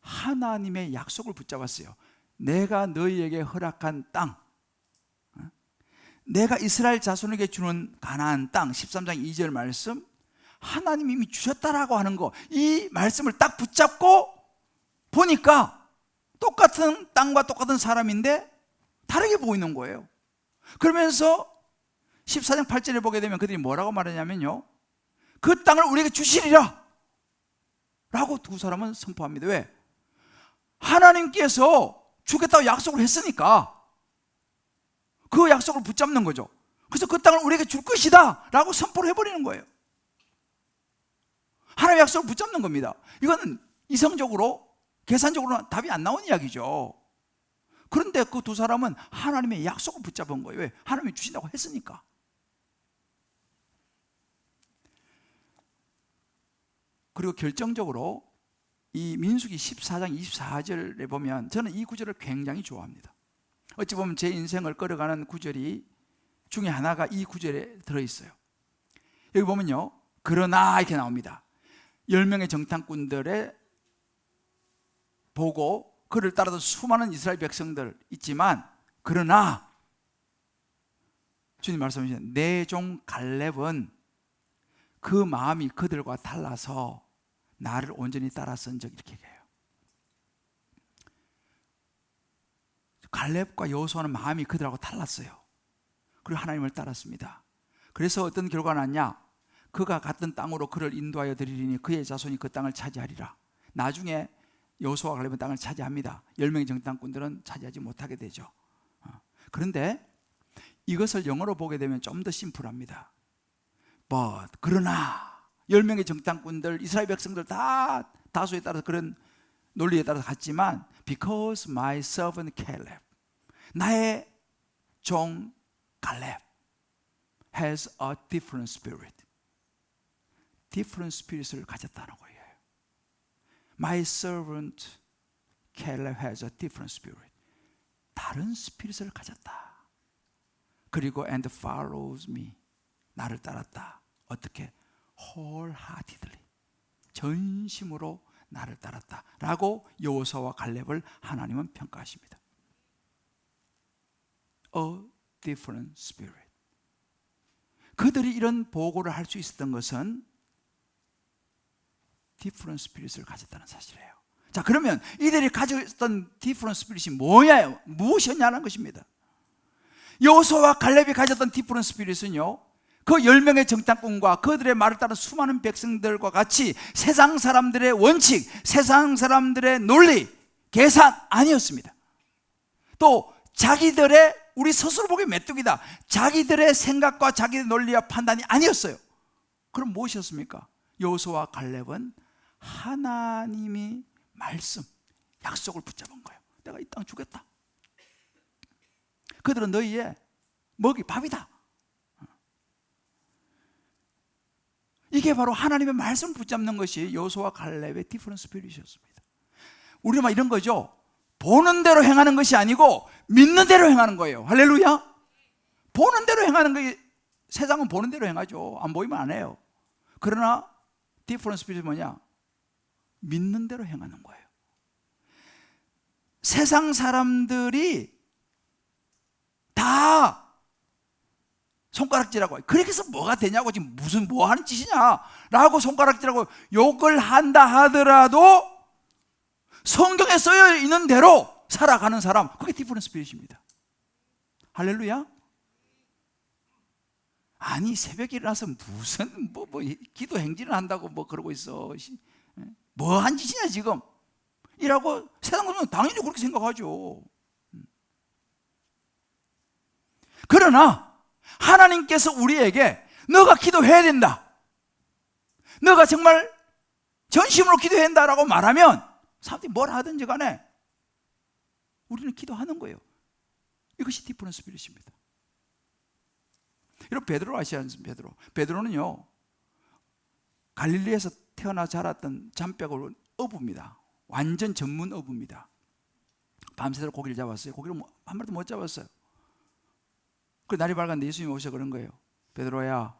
하나님의 약속을 붙잡았어요. 내가 너희에게 허락한 땅, 내가 이스라엘 자손에게 주는 가나안 땅, 13장 2절 말씀, 하나님이 이미 주셨다라고 하는 거, 이 말씀을 딱 붙잡고 보니까 똑같은 땅과 똑같은 사람인데 다르게 보이는 거예요. 그러면서 14장 8절에 보게 되면 그들이 뭐라고 말하냐면요, 그 땅을 우리에게 주시리라 라고 두 사람은 선포합니다. 왜? 하나님께서 주겠다고 약속을 했으니까 그 약속을 붙잡는 거죠. 그래서 그 땅을 우리에게 줄 것이다 라고 선포를 해버리는 거예요. 하나님의 약속을 붙잡는 겁니다. 이거는 이성적으로, 계산적으로는 답이 안 나오는 이야기죠. 그런데 그 두 사람은 하나님의 약속을 붙잡은 거예요. 왜? 하나님이 주신다고 했으니까. 그리고 결정적으로 이 민수기 14장 24절에 보면 저는 이 구절을 굉장히 좋아합니다. 어찌 보면 제 인생을 끌어가는 구절이 중에 하나가 이 구절에 들어있어요. 여기 보면요, 그러나 이렇게 나옵니다. 10명의 정탐꾼들의 보고 그를 따라서 수많은 이스라엘 백성들 있지만, 그러나 주님 말씀하시죠. 내 종 갈렙은 그 마음이 그들과 달라서 나를 온전히 따랐은 적, 이렇게 얘기해요. 갈렙과 여호수아는 마음이 그들하고 달랐어요. 그리고 하나님을 따랐습니다. 그래서 어떤 결과가 났냐? 그가 갔던 땅으로 그를 인도하여 드리리니 그의 자손이 그 땅을 차지하리라. 나중에 여호수아와 갈렙은 땅을 차지합니다. 10명의 정탐꾼들은 차지하지 못하게 되죠. 그런데 이것을 영어로 보게 되면 좀 더 심플합니다. But, 그러나 10명의 정탐꾼들, 이스라엘 백성들 다 다수에 따라서 그런 논리에 따라서 갔지만, because my servant Caleb, 나의 종 갈렙 has a different spirit, different spirit을 가졌다는 거예요. My servant Caleb has a different spirit, 다른 스피릿을 가졌다. 그리고 and follows me, 나를 따랐다. 어떻게? wholeheartedly, 전심으로 나를 따랐다 라고 여호수아와 갈렙을 하나님은 평가하십니다. a different spirit. 그들이 이런 보고를 할 수 있었던 것은 different spirit을 가졌다는 사실이에요. 자, 그러면 이들이 가졌던 different spirit이 뭐냐, 무엇이었냐는 것입니다. 여호수아와 갈렙이 가졌던 different spirit은요, 그 10명의 정탐꾼과 그들의 말을 따른 수많은 백성들과 같이 세상 사람들의 원칙, 세상 사람들의 논리, 계산 아니었습니다. 또 자기들의, 우리 스스로 보기에 메뚜기다, 자기들의 생각과 자기의 논리와 판단이 아니었어요. 그럼 무엇이었습니까? 여호수아와 갈렙은 하나님이 말씀, 약속을 붙잡은 거예요. 내가 이 땅 주겠다. 그들은 너희의 먹이, 밥이다. 이게 바로 하나님의 말씀을 붙잡는 것이 여호수아와 갈렙의 디퍼런스 스피릿이었습니다. 우리는 막 이런 거죠. 보는 대로 행하는 것이 아니고 믿는 대로 행하는 거예요. 할렐루야. 보는 대로 행하는 게, 세상은 보는 대로 행하죠. 안 보이면 안 해요. 그러나 디퍼런스 스피릿이 뭐냐? 믿는 대로 행하는 거예요. 세상 사람들이 다 손가락질하고, 그렇게 해서 뭐가 되냐고, 지금 무슨 뭐 하는 짓이냐 라고 손가락질하고 욕을 한다 하더라도 성경에 쓰여 있는 대로 살아가는 사람, 그게 디퍼런스 스피릿입니다. 할렐루야. 아니, 새벽에 일어나서 무슨 뭐 기도 행진을 한다고 뭐 그러고 있어, 뭐 한 짓이냐 지금 이라고 세상은 당연히 그렇게 생각하죠. 그러나 하나님께서 우리에게 너가 기도해야 된다, 너가 정말 전심으로 기도해야 된다라고 말하면 사람들이 뭘 하든지 간에 우리는 기도하는 거예요. 이것이 디퍼런스 스피릿입니다. 여러분, 베드로 아시지 않습니까? 베드로는요, 갈릴리에서 태어나 자랐던 잔뼈골 어부입니다. 완전 전문 어부입니다. 밤새도록 고기를 잡았어요. 고기를 한 마리도 못 잡았어요. 그 날이 밝았는데 예수님이 오셔서 그런 거예요. 베드로야,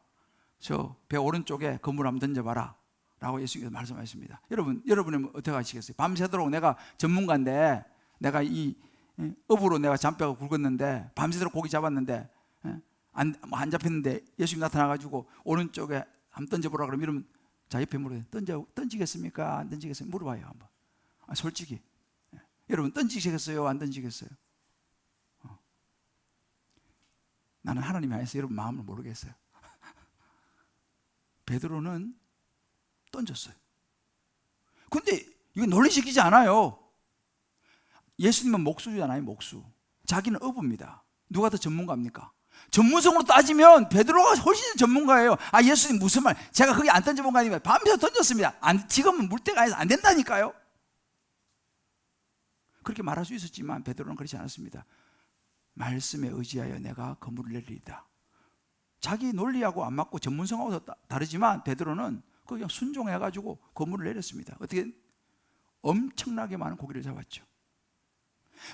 저 배 오른쪽에 그물 한번 던져봐라 라고 예수님께서 말씀하셨습니다. 여러분은 어떻게 하시겠어요? 밤새도록 내가 전문가인데, 내가 이 어부로 내가 잔뼈가 굵었는데, 밤새도록 고기 잡았는데 안 잡혔는데 예수님이 나타나가지고 오른쪽에 한번 던져보라 그러면, 이러면 자, 옆에 물어요. 던지겠습니까? 안 던지겠습니까? 물어봐요 한번. 솔직히 여러분, 던지시겠어요? 안 던지겠어요? 나는 하나님이 아니어서 여러분 마음을 모르겠어요. 베드로는 던졌어요. 근데 이거 논리시키지 않아요. 예수님은 목수잖아요. 목수. 자기는 어부입니다. 누가 더 전문가입니까? 전문성으로 따지면 베드로가 훨씬 전문가예요. 예수님 무슨 말, 제가 거기 안 던져본 거 아닙니까? 밤새 던졌습니다. 지금은 물때가 아니라서 안 된다니까요. 그렇게 말할 수 있었지만 베드로는 그렇지 않았습니다. 말씀에 의지하여 내가 그물을 내리리다. 자기 논리하고 안 맞고 전문성하고 다르지만 베드로는 그냥 순종해가지고 그물을 내렸습니다. 어떻게? 엄청나게 많은 고기를 잡았죠.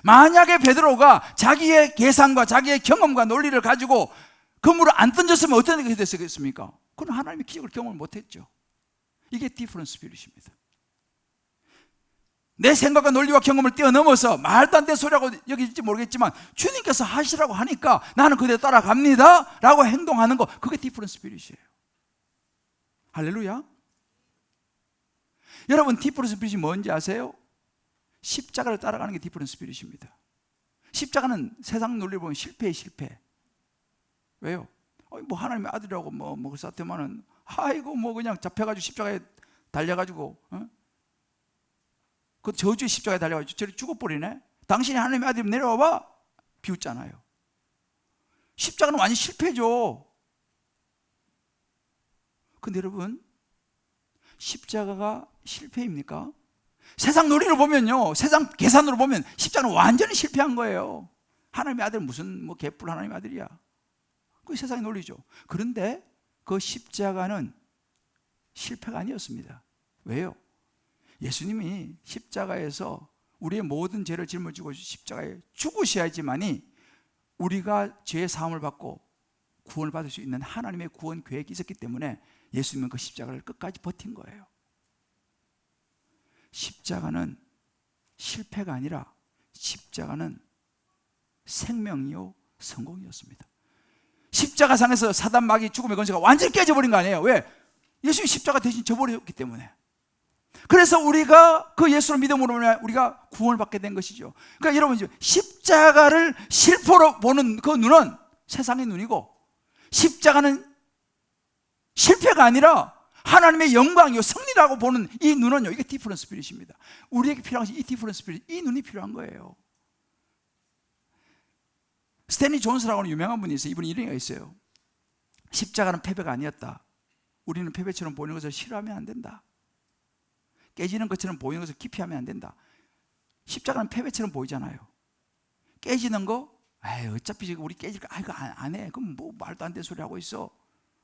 만약에 베드로가 자기의 계산과 자기의 경험과 논리를 가지고 그물을 안 던졌으면 어떤 일이 됐겠습니까? 그건 하나님의 기적을 경험을 못했죠. 이게 디퍼런스 스피릿입니다. 내 생각과 논리와 경험을 뛰어넘어서 말도 안 되는 소리라고 여길지 모르겠지만 주님께서 하시라고 하니까 나는 그대로 따라갑니다 라고 행동하는 거, 그게 디퍼런스 스피릿이에요. 할렐루야. 여러분, 디퍼런스 스피릿이 뭔지 아세요? 십자가를 따라가는 게 디퍼런스 스피릿입니다. 십자가는 세상 논리를 보면 실패. 왜요? 뭐 하나님의 아들이라고 뭐 그래서 하더만은, 뭐 그냥 잡혀가지고 십자가에 달려가지고 그 저주의 십자가에 달려가지고 저리 죽어버리네. 당신이 하나님의 아들이면 내려와봐. 비웃잖아요. 십자가는 완전 실패죠. 근데 여러분, 십자가가 실패입니까? 세상 논리를 보면요, 세상 계산으로 보면 십자가는 완전히 실패한 거예요. 하나님의 아들은 무슨 뭐 개뿔 하나님의 아들이야. 그게 세상의 논리죠. 그런데 그 십자가는 실패가 아니었습니다. 왜요? 예수님이 십자가에서 우리의 모든 죄를 짊어지고 십자가에 죽으셔야지만이 우리가 죄의 사함을 받고 구원을 받을 수 있는 하나님의 구원 계획이 있었기 때문에 예수님은 그 십자가를 끝까지 버틴 거예요. 십자가는 실패가 아니라 십자가는 생명이요 성공이었습니다. 십자가상에서 사단 마귀 죽음의 권세가 완전히 깨져버린 거 아니에요. 왜? 예수님이 십자가 대신 져버렸기 때문에. 그래서 우리가 그 예수를 믿음으로 우리가 구원을 받게 된 것이죠. 그러니까 여러분, 십자가를 실포로 보는 그 눈은 세상의 눈이고, 십자가는 실패가 아니라 하나님의 영광이요 승리라고 보는 이 눈은요, 이게 디퍼런트 스피릿입니다. 우리에게 필요한 것이 이 디퍼런트 스피릿, 이 눈이 필요한 거예요. 스탠리 존스라고 하는 유명한 분이 있어요. 이분이 이런 얘기가 있어요. 십자가는 패배가 아니었다. 우리는 패배처럼 보이는 것을 싫어하면 안 된다. 깨지는 것처럼 보이는 것을 기피하면 안 된다. 십자가는 패배처럼 보이잖아요. 깨지는 거, 어차피 우리 깨질까? 이거 안 해. 그럼 뭐 말도 안 되는 소리 하고 있어.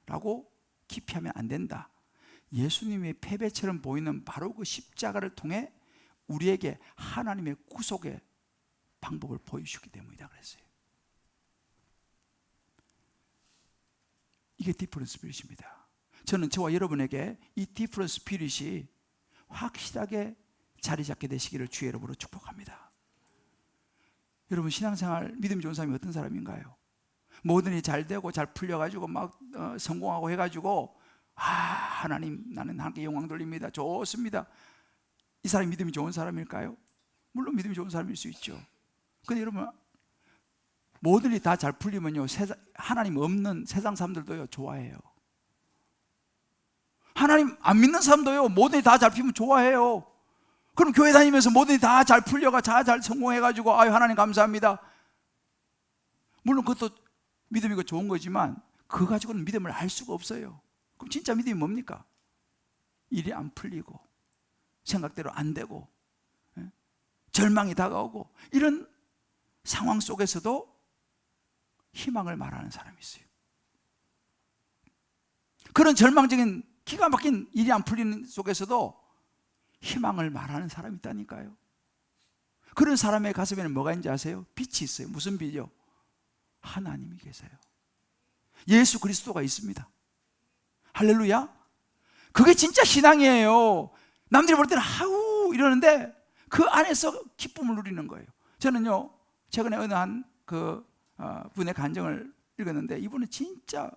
라고 기피하면 안 된다. 예수님의 패배처럼 보이는 바로 그 십자가를 통해 우리에게 하나님의 구속의 방법을 보여주기 때문이다 그랬어요. 이게 디퍼런트 스피릿입니다. 저는 저와 여러분에게 이 디퍼런트 스피릿이 확실하게 자리 잡게 되시기를 주의 이름으로 축복합니다. 여러분, 신앙생활 믿음이 좋은 사람이 어떤 사람인가요? 모든 일이 잘 되고 잘 풀려가지고 막 성공하고 해가지고 하나님, 나는 하나님께 영광 돌립니다. 좋습니다. 이 사람이 믿음이 좋은 사람일까요? 물론 믿음이 좋은 사람일 수 있죠. 근데 여러분, 모든 일이 다 잘 풀리면요, 하나님 없는 세상 사람들도요 좋아해요. 하나님 안 믿는 사람도요 모든 일이 다 잘 풀리면 좋아해요. 그럼 교회 다니면서 모든 일이 다 잘 풀려가 잘 성공해가지고 하나님 감사합니다. 물론 그것도 믿음이고 좋은 거지만 그거 가지고는 믿음을 알 수가 없어요. 그럼 진짜 믿음이 뭡니까? 일이 안 풀리고 생각대로 안 되고 절망이 다가오고 이런 상황 속에서도 희망을 말하는 사람이 있어요. 그런 절망적인 기가 막힌 일이 안 풀리는 속에서도 희망을 말하는 사람이 있다니까요. 그런 사람의 가슴에는 뭐가 있는지 아세요? 빛이 있어요. 무슨 빛이요? 하나님이 계세요. 예수 그리스도가 있습니다. 할렐루야. 그게 진짜 신앙이에요. 남들이 볼 때는 하우 이러는데 그 안에서 기쁨을 누리는 거예요. 저는요 최근에 어느 한 분의 간증을 읽었는데 이분은 진짜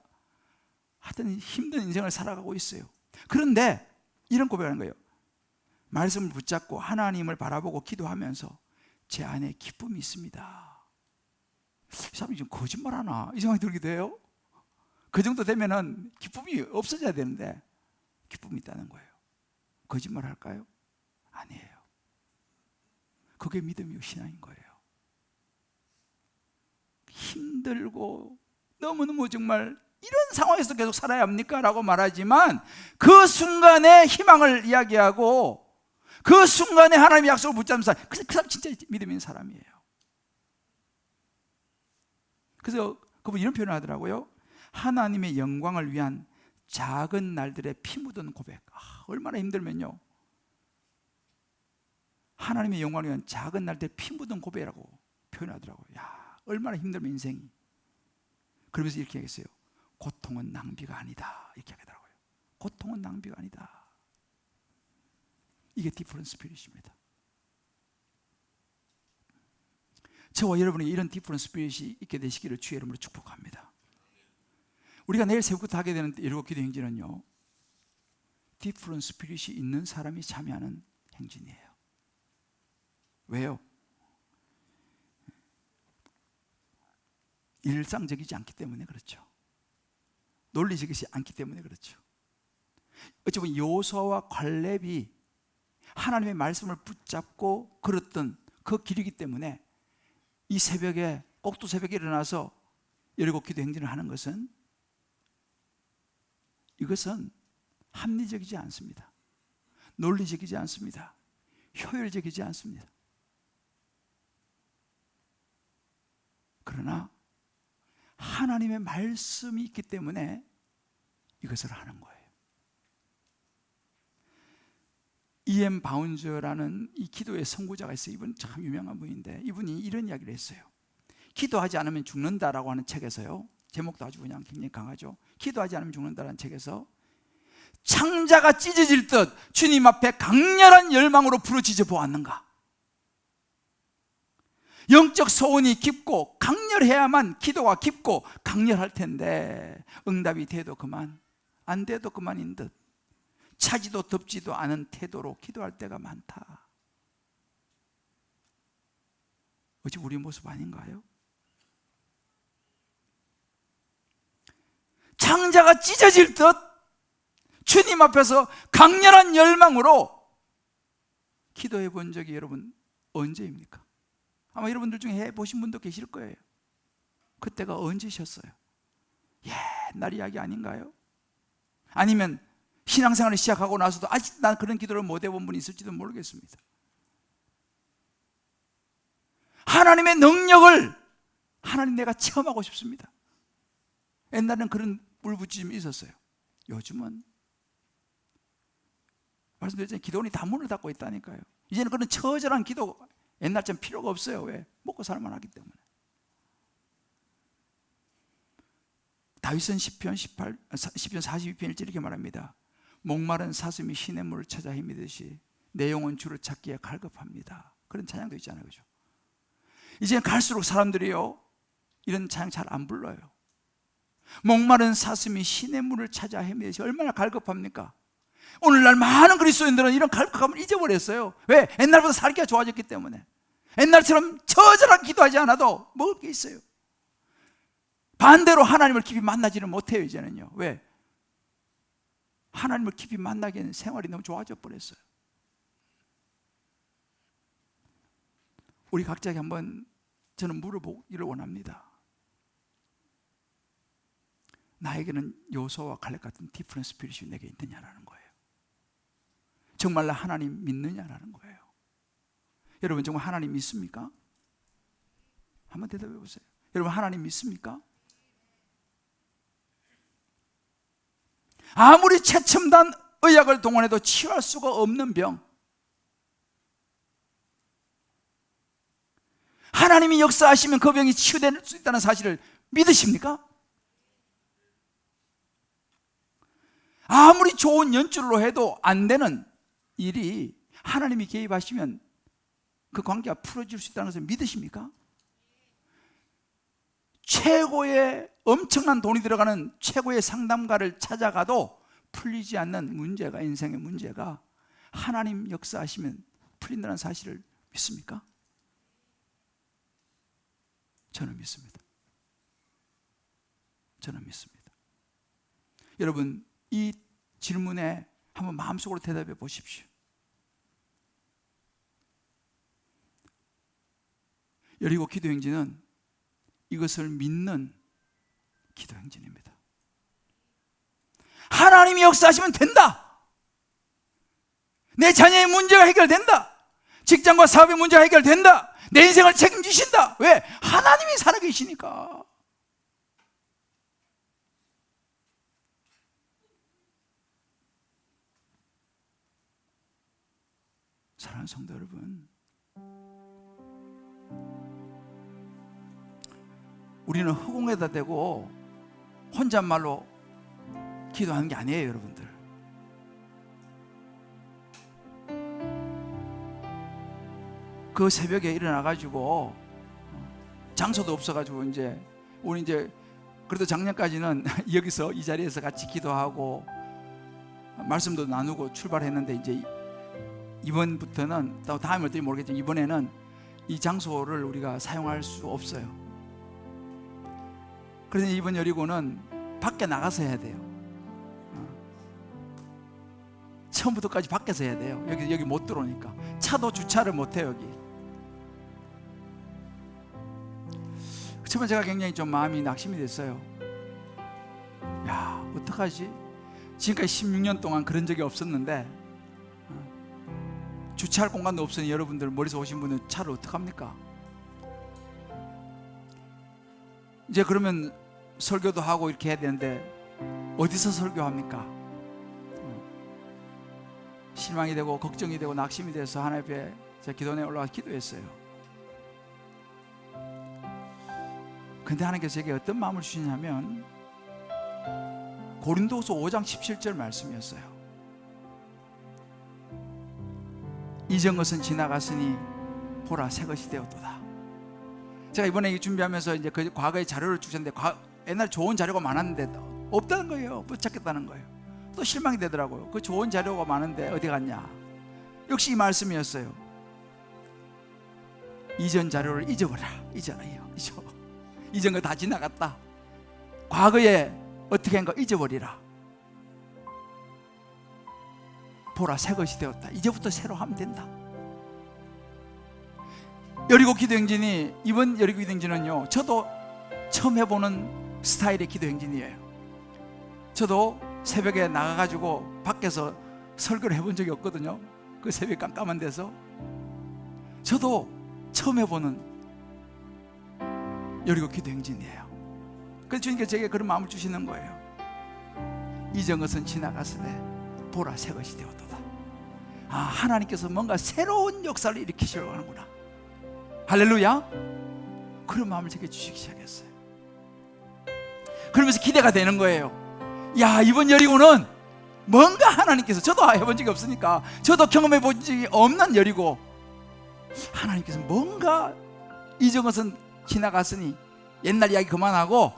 하여튼 힘든 인생을 살아가고 있어요. 그런데 이런 고백을 하는 거예요. 말씀을 붙잡고 하나님을 바라보고 기도하면서 제 안에 기쁨이 있습니다. 이 사람이 지금 거짓말하나 이 생각이 들기도 해요. 그 정도 되면은 기쁨이 없어져야 되는데 기쁨이 있다는 거예요. 거짓말 할까요? 아니에요. 그게 믿음이요 신앙인 거예요. 힘들고 너무너무 정말 이런 상황에서 계속 살아야 합니까? 라고 말하지만 그 순간에 희망을 이야기하고 그 순간에 하나님의 약속을 붙잡는 사람, 그 사람 진짜 믿음 있는 사람이에요. 그래서 그분 이런 표현을 하더라고요. 하나님의 영광을 위한 작은 날들의 피 묻은 고백. 얼마나 힘들면요 하나님의 영광을 위한 작은 날들의 피 묻은 고백이라고 표현하더라고요. 얼마나 힘들면 인생이. 그러면서 이렇게 얘기했어요. 고통은 낭비가 아니다. 이렇게 하더라고요. 고통은 낭비가 아니다. 이게 디퍼런트 스피릿입니다. 저와 여러분에게 이런 디퍼런트 스피릿이 있게 되시기를 주의 이름으로 축복합니다. 우리가 내일 새벽부터 하게 되는 일곱 기도 행진은요 디퍼런트 스피릿이 있는 사람이 참여하는 행진이에요. 왜요? 일상적이지 않기 때문에 그렇죠. 논리적이지 않기 때문에 그렇죠. 어찌 보면 여호수아와 갈렙이 하나님의 말씀을 붙잡고 걸었던 그 길이기 때문에 이 새벽에 꼭두 새벽에 일어나서 일곱 기도 행진을 하는 것은 이것은 합리적이지 않습니다. 논리적이지 않습니다. 효율적이지 않습니다. 그러나 하나님의 말씀이 있기 때문에 이것을 하는 거예요. E.M. 바운저라는 이 기도의 선구자가 있어요. 이분 참 유명한 분인데 이분이 이런 이야기를 했어요. 기도하지 않으면 죽는다라고 하는 책에서요, 제목도 아주 그냥 굉장히 강하죠. 기도하지 않으면 죽는다라는 책에서 창자가 찢어질 듯 주님 앞에 강렬한 열망으로 부르짖어 보았는가? 영적 소원이 깊고 강렬해야만 기도가 깊고 강렬할 텐데 응답이 돼도 그만, 안 돼도 그만인 듯 차지도 덥지도 않은 태도로 기도할 때가 많다. 어찌 우리 모습 아닌가요? 창자가 찢어질 듯 주님 앞에서 강렬한 열망으로 기도해 본 적이 여러분 언제입니까? 아마 여러분들 중에 해보신 분도 계실 거예요. 그때가 언제셨어요? 옛날 이야기 아닌가요? 아니면 신앙생활을 시작하고 나서도 아직 난 그런 기도를 못 해본 분이 있을지도 모르겠습니다. 하나님의 능력을 하나님 내가 체험하고 싶습니다. 옛날에는 그런 울부짖음이 있었어요. 요즘은 말씀드렸잖아요. 기도원이 다 문을 닫고 있다니까요. 이제는 그런 처절한 기도 옛날처럼 필요가 없어요. 왜? 먹고 살만 하기 때문에. 다윗은 시편 42편 1절 이렇게 말합니다. 목마른 사슴이 시냇 물을 찾아 헤매듯이 내 영혼 주를 찾기에 갈급합니다. 그런 찬양도 있잖아요. 그죠? 이제 갈수록 사람들이요 이런 찬양 잘 안 불러요. 목마른 사슴이 시냇 물을 찾아 헤매듯이 얼마나 갈급합니까? 오늘날 많은 그리스도인들은 이런 갈급함을 잊어버렸어요. 왜? 옛날보다 살기가 좋아졌기 때문에. 옛날처럼 처절하게 기도하지 않아도 먹을 게 있어요. 반대로 하나님을 깊이 만나지는 못해요. 이제는요. 왜? 하나님을 깊이 만나기에는 생활이 너무 좋아져 버렸어요. 우리 각자에게 한번 저는 물어보기를 원합니다. 나에게는 요소와 갈렙 같은 디퍼런트 스피릿이 내게 있느냐라는 거예요. 정말 나 하나님 믿느냐라는 거예요. 여러분 정말 하나님 믿습니까? 한번 대답해 보세요. 여러분 하나님 믿습니까? 아무리 최첨단 의학을 동원해도 치유할 수가 없는 병, 하나님이 역사하시면 그 병이 치유될 수 있다는 사실을 믿으십니까? 아무리 좋은 연출로 해도 안 되는 일이 하나님이 개입하시면 그 관계가 풀어질 수 있다는 것을 믿으십니까? 최고의 엄청난 돈이 들어가는 최고의 상담가를 찾아가도 풀리지 않는 문제가, 인생의 문제가 하나님 역사하시면 풀린다는 사실을 믿습니까? 저는 믿습니다. 저는 믿습니다. 여러분 이 질문에 한번 마음속으로 대답해 보십시오. 여리고 기도행진은 이것을 믿는 기도행진입니다. 하나님이 역사하시면 된다. 내 자녀의 문제가 해결된다. 직장과 사업의 문제가 해결된다. 내 인생을 책임지신다. 왜? 하나님이 살아계시니까. 사랑하는 성도 여러분, 우리는 허공에다 대고 혼잣말로 기도하는 게 아니에요. 여러분들, 그 새벽에 일어나가지고 장소도 없어가지고 우리 이제 그래도 작년까지는 여기서 이 자리에서 같이 기도하고 말씀도 나누고 출발했는데 이제 이번부터는 또 다음에 어떨지 모르겠지만 이번에는 이 장소를 우리가 사용할 수 없어요. 그래서 이번 여리고는 밖에 나가서 해야 돼요. 처음부터까지 밖에서 해야 돼요. 여기 못 들어오니까 차도 주차를 못 해요. 여기 처음에 제가 굉장히 좀 마음이 낙심이 됐어요. 야, 어떡하지? 지금까지 16년 동안 그런 적이 없었는데 주차할 공간도 없으니 여러분들 멀리서 오신 분은 차를 어떡합니까? 이제 그러면 설교도 하고 이렇게 해야 되는데 어디서 설교합니까? 실망이 되고 걱정이 되고 낙심이 돼서 하나님 앞에 제가 기도원에 올라가서 기도했어요. 근데 하나님께서 제게 어떤 마음을 주시냐면 고린도서 5장 17절 말씀이었어요. 이전 것은 지나갔으니 보라 새 것이 되었도다. 제가 이번에 준비하면서 이제 그 과거의 자료를 주셨는데 옛날 좋은 자료가 많았는데 없다는 거예요. 못 찾겠다는 거예요. 또 실망이 되더라고요. 그 좋은 자료가 많은데 어디 갔냐. 역시 이 말씀이었어요. 이전 자료를 잊어버려. 잊어. 이전 거 다 지나갔다. 과거에 어떻게 한 거 잊어버리라. 보라, 새 것이 되었다. 이제부터 새로 하면 된다. 여리고 기도행진이, 이번 여리고 기도행진은요, 저도 처음 해보는 스타일의 기도행진이에요. 저도 새벽에 나가가지고 밖에서 설교를 해본 적이 없거든요. 그 새벽 깜깜한 데서. 저도 처음 해보는 여리고 기도행진이에요. 그래서 주님께서 제게 그런 마음을 주시는 거예요. 이전 것은 지나갔으되 보라, 새 것이 되었도다. 아, 하나님께서 뭔가 새로운 역사를 일으키시려고 하는구나. 할렐루야. 그런 마음을 제게 주시기 시작했어요. 그러면서 기대가 되는 거예요. 야, 이번 여리고는 뭔가 하나님께서, 저도 해본 적이 없으니까, 저도 경험해 본 적이 없는 여리고, 하나님께서 뭔가 이전 것은 지나갔으니 옛날 이야기 그만하고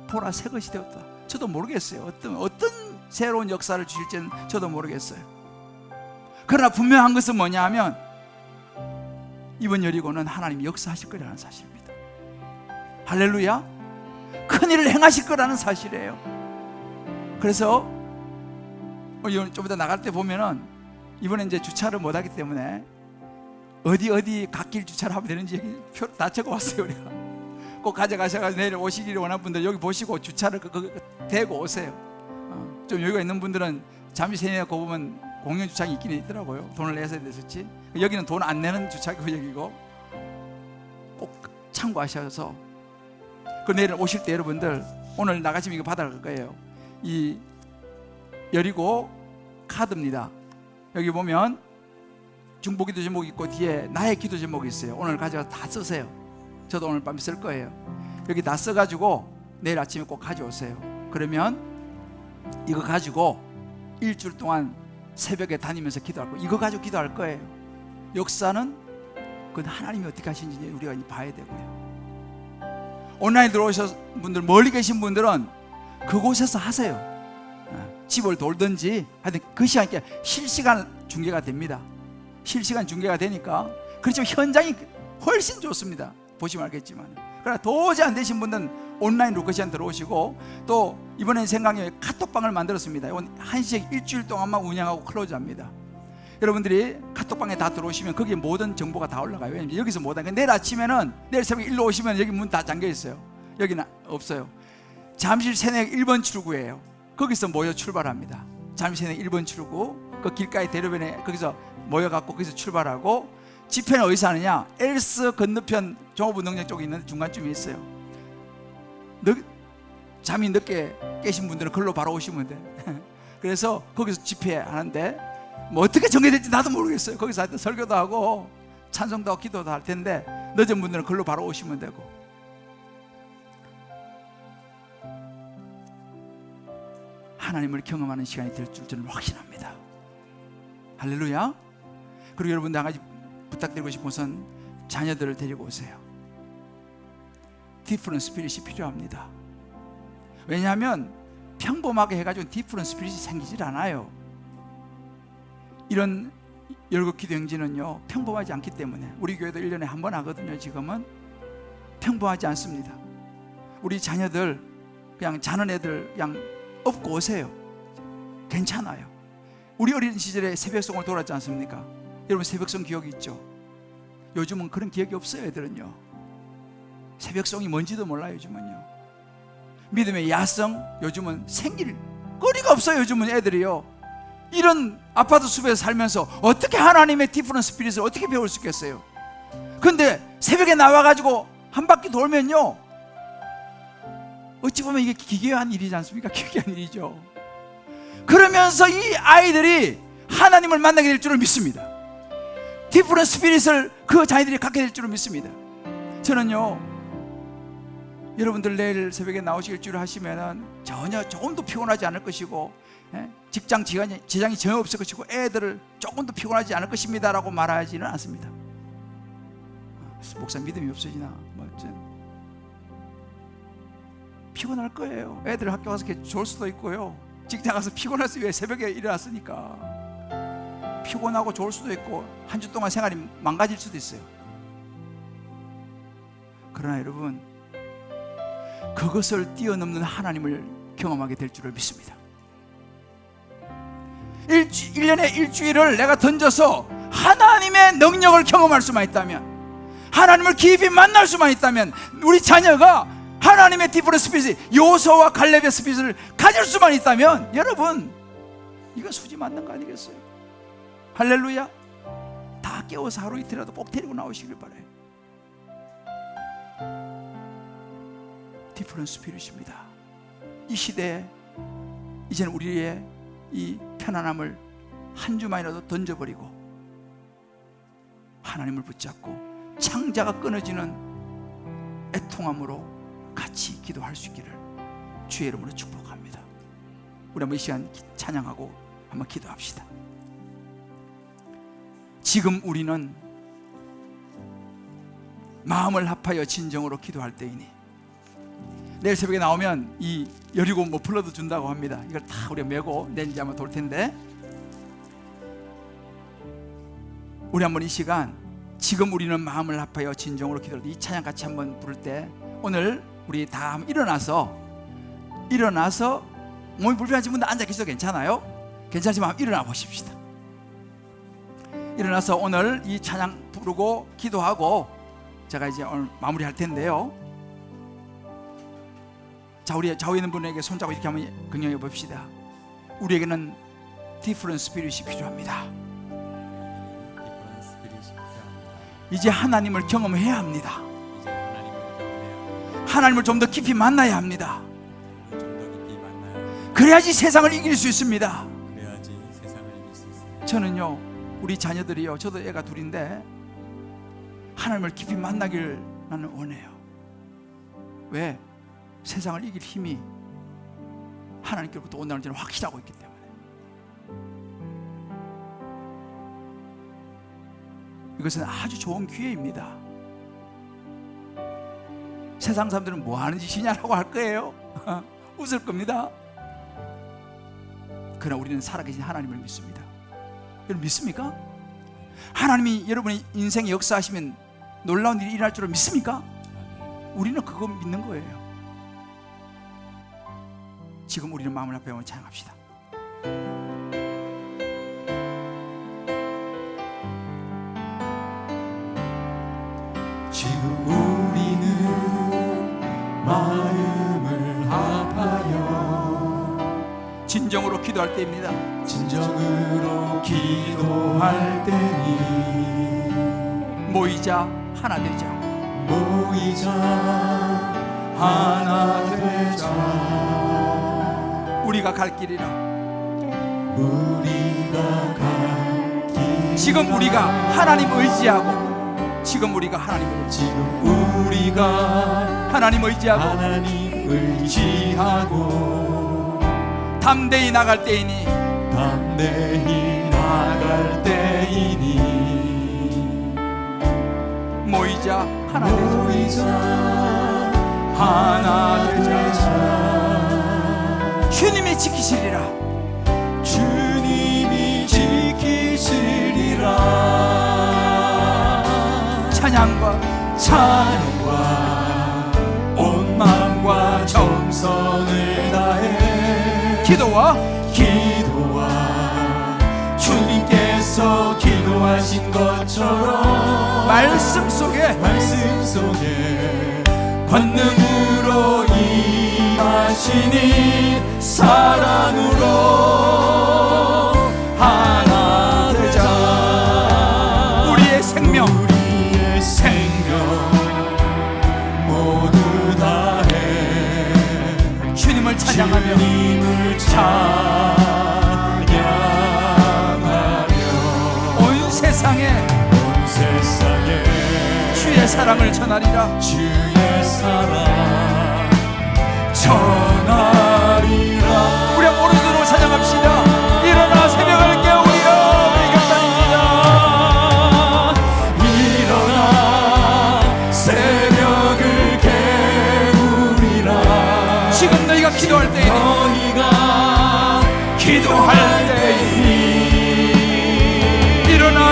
보라, 새 것이 되었다. 저도 모르겠어요. 어떤 새로운 역사를 주실지는 저도 모르겠어요. 그러나 분명한 것은 뭐냐 하면 이번 여리고는 하나님이 역사하실 거라는 사실입니다. 할렐루야. 큰일을 행하실 거라는 사실이에요. 그래서 좀 이따 나갈 때 보면은 이번에 이제 주차를 못 하기 때문에 어디 갓길 주차를 하면 되는지 표를 다 적어 왔어요. 우리가 꼭 가져가셔가지고 내일 오시기를 원하는 분들 여기 보시고 주차를 대고 오세요. 좀 여유가 있는 분들은 잠시 내에 거 보면 공영 주차장이 있긴 있더라고요. 돈을 내서 됐었지. 여기는 돈 안 내는 주차구역이고 꼭 참고하셔서, 그 내일 오실 때 여러분들 오늘 나가시면 이거 받아갈 거예요. 이 여리고 카드입니다. 여기 보면 중보기도 제목이 있고 뒤에 나의 기도 제목이 있어요. 오늘 가져가서 다 쓰세요. 저도 오늘 밤에 쓸 거예요. 여기 다 써가지고 내일 아침에 꼭 가져오세요. 그러면 이거 가지고 일주일 동안 새벽에 다니면서 기도할 거예요. 이거 가지고 기도할 거예요. 역사는 그건 하나님이 어떻게 하시는지 우리가 봐야 되고요. 온라인 들어오신 분들, 멀리 계신 분들은 그곳에서 하세요. 집을 돌든지 하여튼 그 시간에 실시간 중계가 됩니다. 실시간 중계가 되니까. 그렇지만 현장이 훨씬 좋습니다. 보시면 알겠지만. 그러나 도저히 안 되신 분들은 온라인 루커시안 들어오시고, 또 이번엔 생각에 카톡방을 만들었습니다. 이건 한시에 일주일 동안만 운영하고 클로즈합니다. 여러분들이 카톡방에 다 들어오시면 거기에 모든 정보가 다 올라가요. 왜냐면 여기서 못하니까. 내일 아침에는, 내일 새벽에 일로 오시면 여기 문 다 잠겨 있어요. 여기는 없어요. 잠실 새내역 1번 출구예요. 거기서 모여 출발합니다. 잠실 새내역 1번 출구, 그 길가에 대로변에 거기서 모여갖고 거기서 출발하고, 집회는 어디서 하느냐? 엘스 건너편 종합운동장 쪽에 있는 중간쯤에 있어요. 잠이 늦게 깨신 분들은 그걸로 바로 오시면 돼. 그래서 거기서 집회하는데 뭐 어떻게 정해질지 나도 모르겠어요. 거기서 하여튼 설교도 하고 찬송도 하고 기도도 할 텐데, 늦은 분들은 그걸로 바로 오시면 되고. 하나님을 경험하는 시간이 될 줄 저는 확신합니다. 할렐루야. 그리고 여러분, 한 가지 부탁드리고 싶은 것은 자녀들을 데리고 오세요. 디프런트 스피릿이 필요합니다. 왜냐하면 평범하게 해가지고 디프런트 스피릿이 생기질 않아요. 이런 열국 기도 행진은요, 평범하지 않기 때문에. 우리 교회도 1년에 한 번 하거든요. 지금은 평범하지 않습니다. 우리 자녀들, 그냥 자는 애들 그냥 업고 오세요. 괜찮아요. 우리 어린 시절에 새벽송을 돌았지 않습니까? 여러분 새벽송 기억이 있죠? 요즘은 그런 기억이 없어요. 애들은요, 새벽송이 뭔지도 몰라요. 요즘은요, 믿음의 야성, 요즘은 생길 거리가 없어요. 요즘은 애들이요, 이런 아파트 숲에서 살면서 어떻게 하나님의 디프런트 스피릿을 어떻게 배울 수 있겠어요? 근데 새벽에 나와가지고 한 바퀴 돌면요, 어찌 보면 이게 기괴한 일이지 않습니까? 기괴한 일이죠. 그러면서 이 아이들이 하나님을 만나게 될 줄을 믿습니다. 디프런트 스피릿을 그 자녀들이 갖게 될 줄을 믿습니다. 저는요, 여러분들 내일 새벽에 나오실 줄 하시면은 전혀 조금도 피곤하지 않을 것이고, 직장 지장이 전혀 없을 것이고, 애들을 조금도 피곤하지 않을 것입니다 라고 말하지는 않습니다. 목사 믿음이 없어지나 뭐 피곤할 거예요. 애들 학교 가서 좋을 수도 있고요, 직장 가서 피곤해서 왜 새벽에 일어났으니까 피곤하고 좋을 수도 있고, 한 주 동안 생활이 망가질 수도 있어요. 그러나 여러분, 그것을 뛰어넘는 하나님을 경험하게 될 줄을 믿습니다. 1년에 일주일을 내가 던져서 하나님의 능력을 경험할 수만 있다면, 하나님을 깊이 만날 수만 있다면, 우리 자녀가 하나님의 디퍼런트 스피릿, 요소와 갈렙의 스피릿을 가질 수만 있다면, 여러분, 이건 수지 맞는 거 아니겠어요? 할렐루야. 다 깨워서 하루 이틀이라도 꼭 데리고 나오시길 바라요. 디퍼런트 스피릿입니다. 이 시대에 이제는 우리의 이 편안함을 한 주만이라도 던져버리고 하나님을 붙잡고 창자가 끊어지는 애통함으로 같이 기도할 수 있기를 주의 이름으로 축복합니다. 우리 한번 이 시간 찬양하고 한번 기도합시다. 지금 우리는 마음을 합하여 진정으로 기도할 때이니, 내일 새벽에 나오면 이 여리고 머플러도 준다고 합니다. 이걸 다 우리가 메고 내일 이제 아마 돌 텐데, 우리 한번 이 시간 지금 우리는 마음을 합하여 진정으로 기도할 때, 이 찬양 같이 한번 부를 때, 오늘 우리 다 한번 일어나서 몸이 불편하신 분들 앉아 계셔도 괜찮아요. 괜찮지만 한번 일어나 보십시다. 일어나서 오늘 이 찬양 부르고 기도하고 제가 이제 오늘 마무리할 텐데요. 자, 우리 좌우에 있는 분에게 손잡고 이렇게 한번 긍정해 봅시다. 우리에게는 디퍼런트 스피릿이 필요합니다. 이제 하나님을 경험해야 합니다. 하나님을 좀 더 깊이 만나야 합니다. 그래야지 세상을 이길 수 있습니다. 저는요, 우리 자녀들이요, 저도 애가 둘인데 하나님을 깊이 만나길 나는 원해요. 왜? 세상을 이길 힘이 하나님께로부터 온다는 저는 확실하고 있기 때문에. 이것은 아주 좋은 기회입니다. 세상 사람들은 뭐 하는 짓이냐라고 할 거예요. 웃을 겁니다. 그러나 우리는 살아계신 하나님을 믿습니다. 여러분 믿습니까? 하나님이 여러분의 인생의 역사하시면 놀라운 일이 일어날 줄을 믿습니까? 우리는 그거 믿는 거예요. 지금 우리는 마음을 앞에 한번 찬양합시다. 지금 우리는 마음을 합하여 진정으로 기도할 때입니다. 진정으로 기도할 때니 모이자 하나 되자. 모이자 하나 되자. 우리가 갈 길이라. 우리가 갈 길. 지금 우리가 하나님 의지하고, 지금 우리가 하나님 의지하고 하나님 의지하고 담대히 나갈 때이니 모이자 하나 되자. 주님이 지키시리라. 찬양과 온 마음과 정성을 다해 기도와 주님께서 기도하신 것처럼 말씀 속에 권능으로 임하시니 사랑으로 하나 되자. 우리의 생명 모두 다해 주님을 찬양하며 온 세상에 주의 사랑을 전하리라. 주의 사랑 전하리라. 우리 오른손으로 찬양합시다. 일어나 새벽을 깨우리라. 이겼다입니다. 일어나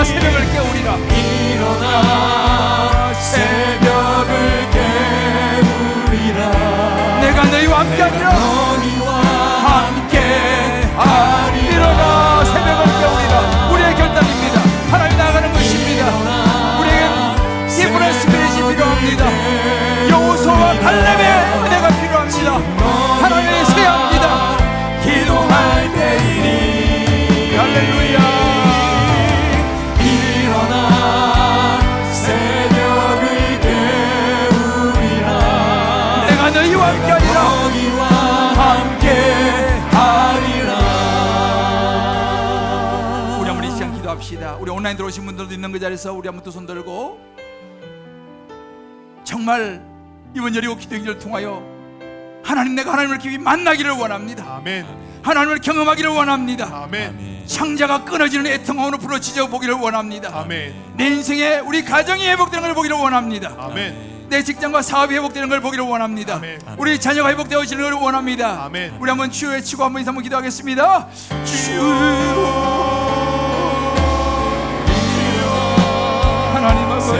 새벽을 깨우리라. 일어나 새벽을 깨우리라. 내가 너희와 함께하리라. 너희와 함께하리라. 일어나 새벽을 깨우리라. 우리의 결단입니다. 하나님 나아가는 것입니다. 우리에겐 디퍼런스 스피릿이 필요합니다. 여호수아와 갈렙의 은혜가 필요합니다. 하나님의 서야 합니다. 기도할 때이니 할렐루야. 일어나 새벽을 깨우리라. 내가 너희와 함께하리라. 너희와 함께하리라. 우리 한번 이 시간 기도합시다. 우리 온라인 들어오신 분들도 있는 그 자리에서 우리 한번 두 손 들고 정말 이번 여리고 기도행전을 통하여 하나님, 내가 하나님을 깊이 만나기를 원합니다. 아멘. 하나님을 경험하기를 원합니다. 아멘. 창자가 끊어지는 애통함으로 부러지져 보기를 원합니다. 아멘. 내 인생에 우리 가정이 회복되는 걸 보기를 원합니다. 아멘. 내 직장과 사업이 회복되는 걸 보기를 원합니다. 아멘. 우리 자녀가 회복되어지는 걸 원합니다. 아멘. 우리 한번 주여 외치고 한번 인사 한번 기도하겠습니다. 주여. 하나님 아버지,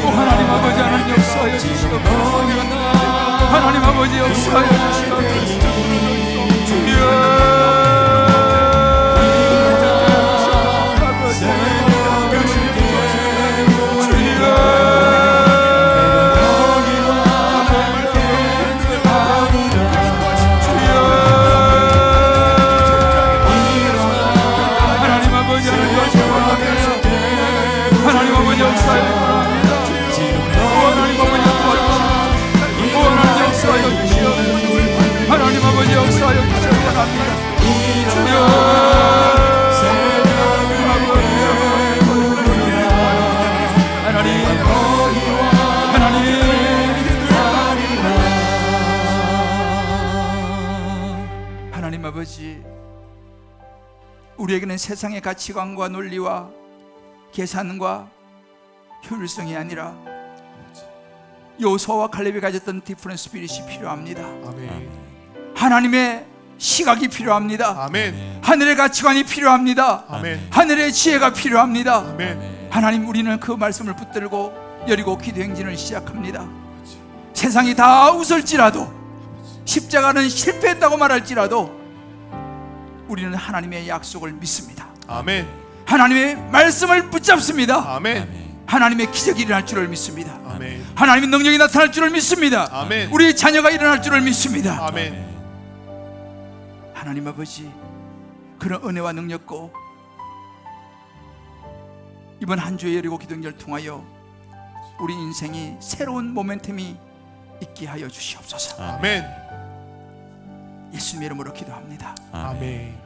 오 하나님 아버지, 하나님 역사하여 주시옵소서. 하나님 아버지 역사하여 주시옵소서. 주여. 하나님 아버지, 우리에게는 세상의 가치관과 논리와 계산과 효율성이 아니라 여호수아와 갈렙이 가졌던 디퍼런스 스피릿이 필요합니다. 아멘. 하나님의 시각이 필요합니다. 아멘. 하늘의 가치관이 필요합니다. 아멘. 하늘의 지혜가 필요합니다. 아멘. 하나님, 우리는 그 말씀을 붙들고 여리고 기도행진을 시작합니다. 세상이 다 웃을지라도, 십자가는 실패했다고 말할지라도 우리는 하나님의 약속을 믿습니다. 아멘. 하나님의 말씀을 붙잡습니다. 아멘. 하나님의 기적이 일어날 줄을 믿습니다. 아멘. 하나님의 능력이 나타날 줄을 믿습니다. 아멘. 우리 자녀가 일어날 줄을 믿습니다. 아멘. 하나님 아버지, 그런 은혜와 능력고 이번 한 주의 여리고 기도행전을 통하여 우리 인생이 새로운 모멘텀이 있게 하여 주시옵소서. 아멘. 예수님의 이름으로 기도합니다. 아멘.